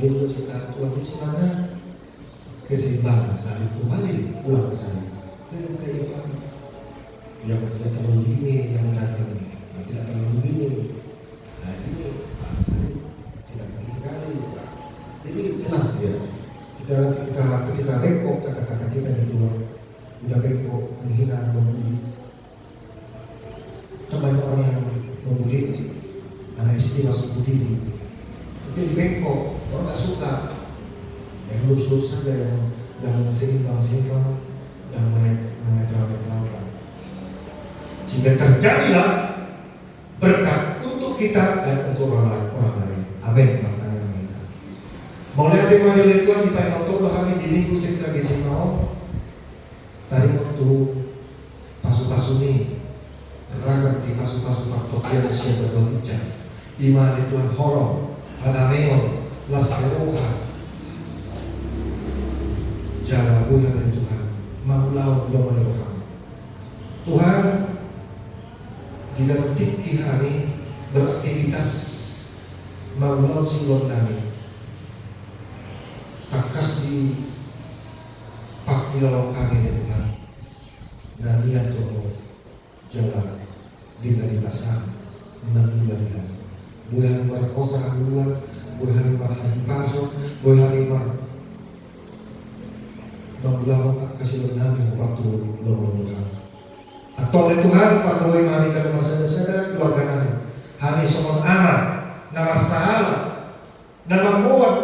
dia juga ciptaan Tuhan. Itu sebenarnya keseimbangan salib kembali pulang ke salib. Keseimbangan. Yang tidak terlalu begini, yang datang tidak terlalu begini. Nah ini salib tidak begini kali. Jadi jelas ya. Ketika bengkok kata-kata kita di luar, udah bengkok, menghina, membuli. Kan banyak orang yang membuli anak istri masuk budi. Tapi bengkok, orang tak suka. Yang lurus-lurus saja, yang seimbang-seimbang, yang mengejar-ngejar. Sehingga terjadilah berkat untuk kita dan untuk orang lain. Amin. Mulai tema oleh Tuhan di pagi waktu kami di minggu seksa Gesimao. Tadi waktu pasu-pasu ini ragam di pasu-pasu paktokian siapa berbicara. Di mana Tuhan horong, adameon, lasaroha, jala buah dari Tuhan, maulau belum meneroham. Tuhan di dalam tinggi hari beraktivitas maulau silon nami. Takas di pakilau kami ya Tuhan. Nanian Tuhan jalan dengan dibasan menularian. Buah berkosa haluan, buah berhahipaso, buah mengulang kasih nami waktu lomba. Atau oleh Tuhan pakoi mari ke rumah saudara keluarga kami. Kami somon aman, nama salah, nama muat,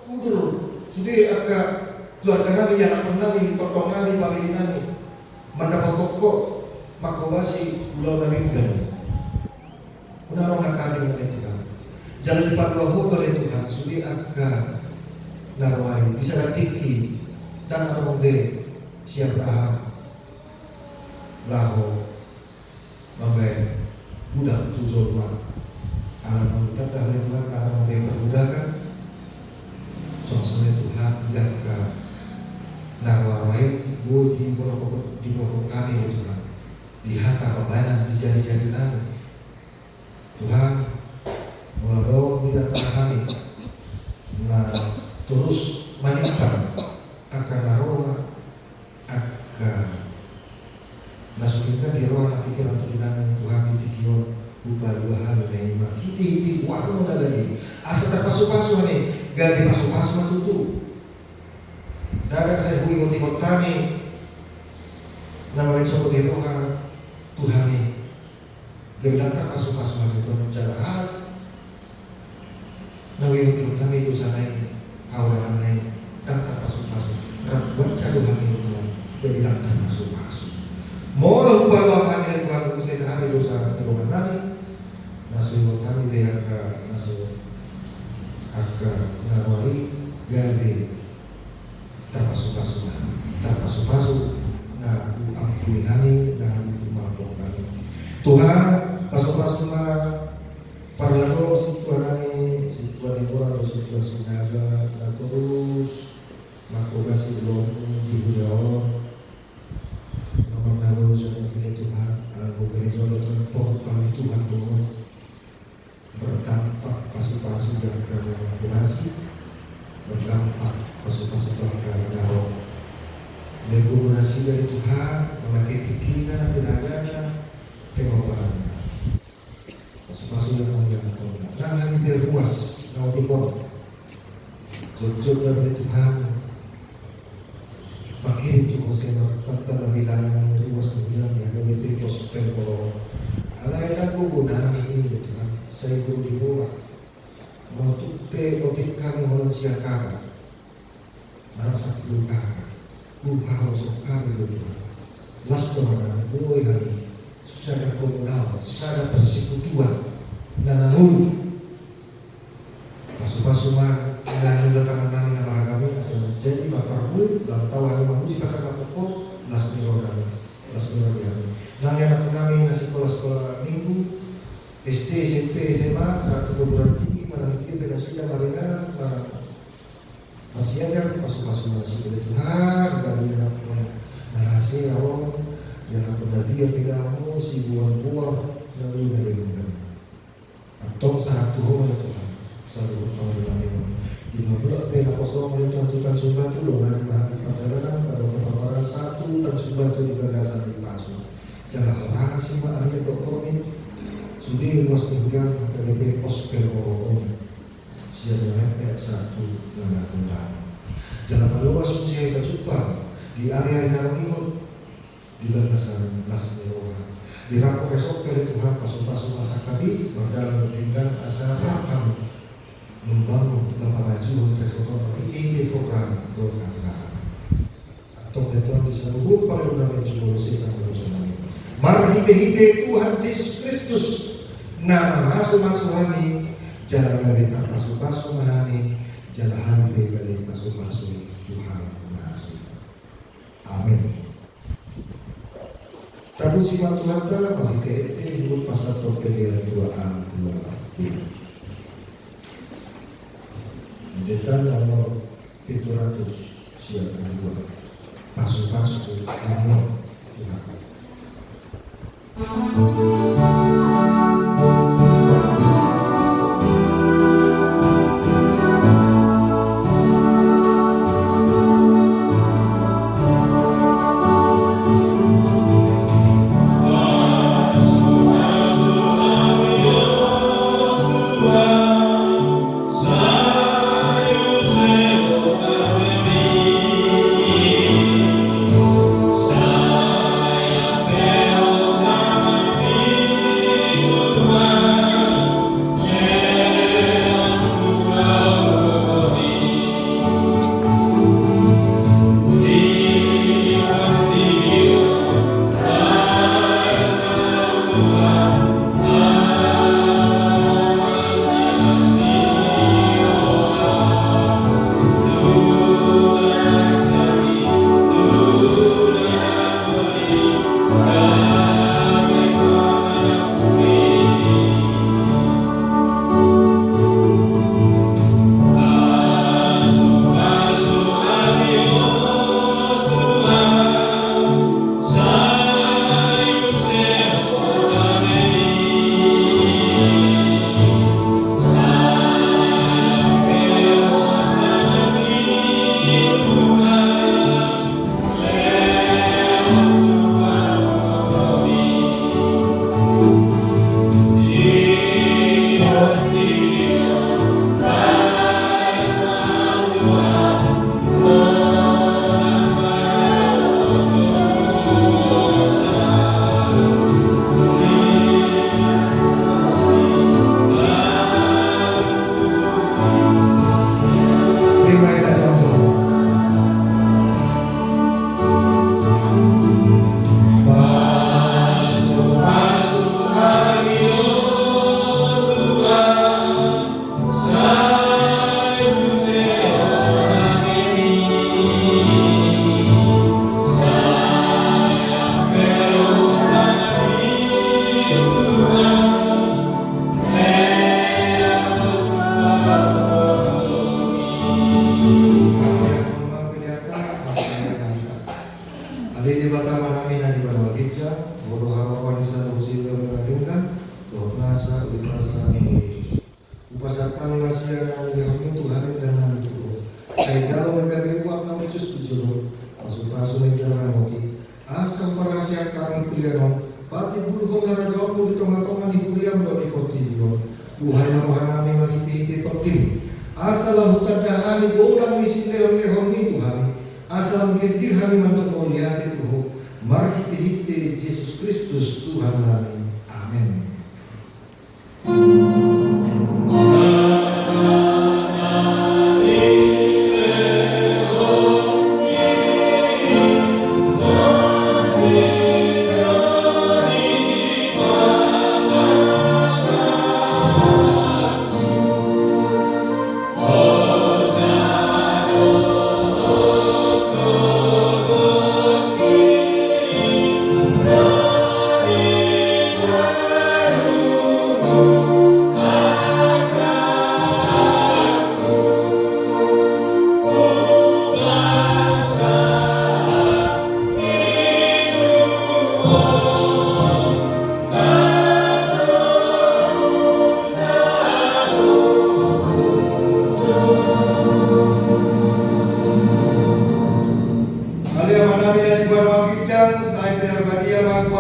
udur. Sudah agak keluarga kami yang kami, totong kami, famili kami mendapat toko makobasi pulau Naringgan. Menarong kami oleh Tuhan. Jalan di Padua oleh Tuhan. Sudah agak narwai bisa tinggi dan orang de siapa laho membaik budak tujuh rumah. Alam kita dari Tuhan karena membaik perbudakan. Soalnya Tuhan yang ke narwai bu di bawah kami ya Tuhan, di harta pembayaran di jari-jari kami Tuhan melalui di antara kami. Nah terus menyiapkan akan narwa akan masukinkan di ruang pikiran terdengar Tuhan di pikiran lupa dua hal yang hiti warung ada lagi asa terpasu-pasu nih gak pasu-pasu matutu dadah saya hui ikut kami namanya sobat di ruang Tuhan nih gak datang pasu-pasu itu mencari hal namanya ikut kami dosa lain kawalan lain datang pasu-pasu buat saya Tuhan itu gak datang pasu-pasu mau lah ubah kami Tuhan saya sehari dosa di rumah kami nasuh kami dia ke nasuh agak narwai gawe terpasu nah ampuni kami dan maafkan kami Tuhan pasu-pasu para lalu situasi kami situasi orang situasi naga dan terus makobasi belum dihujau nomor lalu situasi Tuhan aku gereja Tuhan portal Tuhan Tuhan berdampak pasu-pasu dan kolaborasi berdampak pasu-pasu dan darah regulasi dari Tuhan memakai titina tenaganya pengobaran pasu-pasu yang mengganggu dan lagi dia luas nautikon jujur dari Tuhan makin itu saya tetap bilang luas kemudian ya begitu gospel kalau alai kan guna ini Tuhan saya guru di bawah mau tutte otik kami manusia kami merasa dulu kami harus kami dulu las orang boy hari secara komunal secara persekutuan dengan mulut pasu-pasuman dan tangan kami nama kami asal menjadi bapak mulut dalam tahu hari memuji pasal pokok las orang kami nah yang kami nasi sekolah minggu SD, SMP, SMA, satu perguruan tinggi, mana mikir beda sudah mereka masih aja pasuk-pasuk masih oleh Tuhan dari anak narasi awam yang aku tadi yang pidamu si buah-buah lalu dari bukan atau satu ya Tuhan selalu panggilan di mana pena kosong oleh Tuhan sumber itu loh dari bahan padaran pada kepaparan satu dan sumber itu di gagasan di pasuk cara orang sih makanya dokter ini sudah luas kemudian KDP pos pelorong siapa yang satu nama Tuhan jangan luas usia berjumpa di area yang ihun di batasan Las Neroha di rampok esok oleh Tuhan pasuk-pasuk masa kami berdalam dengan asa rakam membangun kemajuan keseluruhan ini program berkah atau Tuhan bisa mengukur pada undang Yesus Kristus mari hite Tuhan Yesus Kristus nah masuk kami jalan kita masuk kami jalan hari kali masuk Tuhan nasi amin. Tapi siapa Tuhan tak bagi kita hidup pasal torpedia 2A 2B. Detail nomor 700 siapa dua pasuk nomor Tuhan.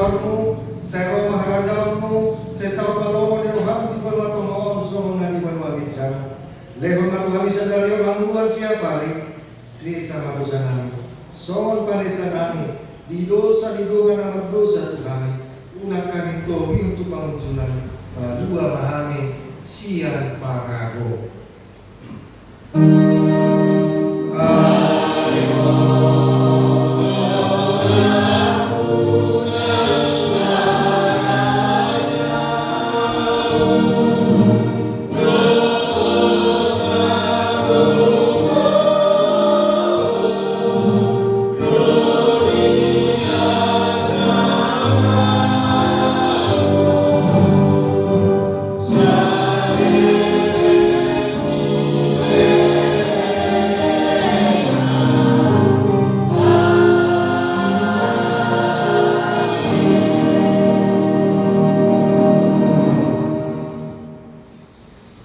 Tuharmu, saya roh maharajamu, saya sahabat palomo di roham di benua tomoon songan di benua bincang. Lehon matu kami sadari orang Tuhan siapari, Sri sama dosa nami, songan padesa nami, di dosa nama dosa Tuhan, unak kami togi untuk penguncunan, dua mahami, sian parago.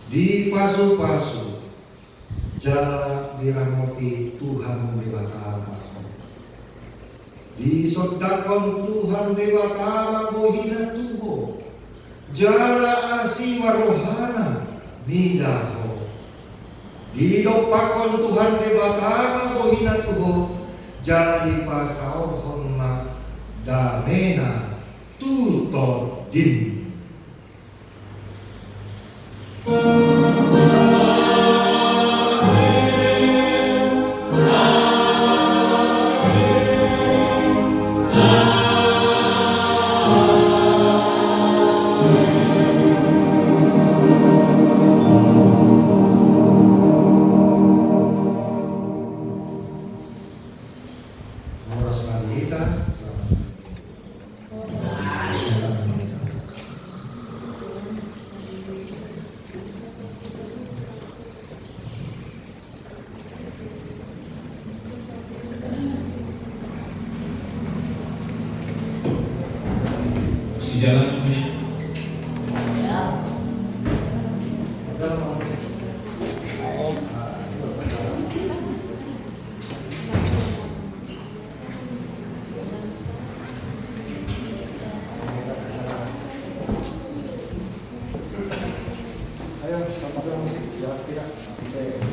Di pasu-pasu jala dirahmati Tuhan Dewa Ta'ala. Di sodakon Tuhan Dewa Ta'ala bohina tuho, jala asi warohana midaho. Di dopakon Tuhan Dewa Ta'ala bohina tuho, jala di pasao honma damena tuto din. Horas Marita, Si jalan ini. ayo sama dong musik, jawab tidak. Oke,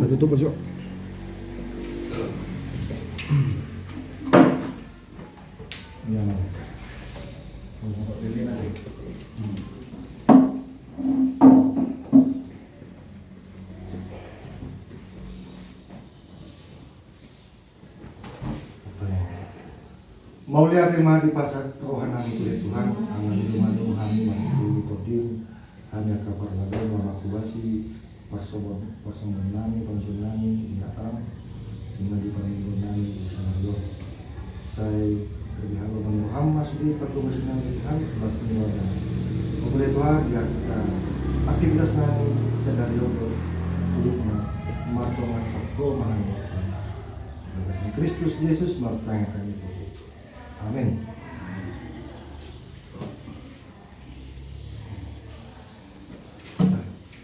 tutup bos. Ya, mau. Mau pilih nasi. Mau lihat terima di pasar rohani itu Tuhan, aman rumah kami mandi todim, hanya kabar lalu mama kubasi, pasoman nami, pansun nami, datang, lima di panggilan nami di sana lo. Saya kerja halo Muhammad sudah patung bersenang Tuhan, kelas niwada. Boleh Tuhan ya aktivitas nami sedari lo hidupnya, martongan takko mahani. Kristus Yesus martangan itu. Amin.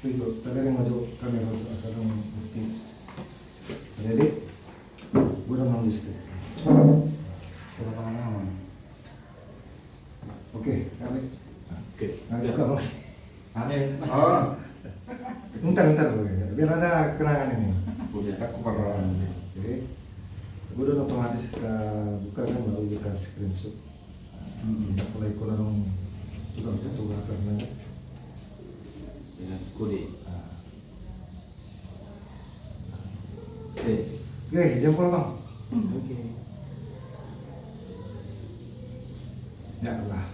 Tunggu, tadi yang maju kamera sekarang bukti. Ready? Gue udah nulis deh. Oke, kami. Oke. Nanti kamu. Amin. Oh, Bentar, biar ada kenangan ini. Boleh. aku pernah. Oke. Gue udah otomatis buka kan baru kita screenshot. Mulai kurang tukang jatuh karena Dengan kode. oke, jempol bang. Oke. Ya Allah.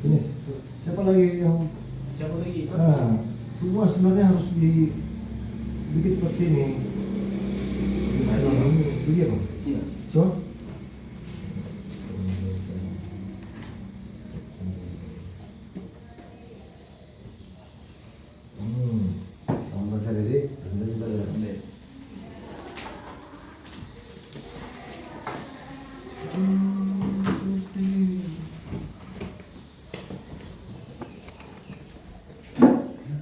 Ini siapa lagi yang Siapa lagi? semua sebenarnya harus dibikin seperti ini. Ini dia bang. Siapa? So,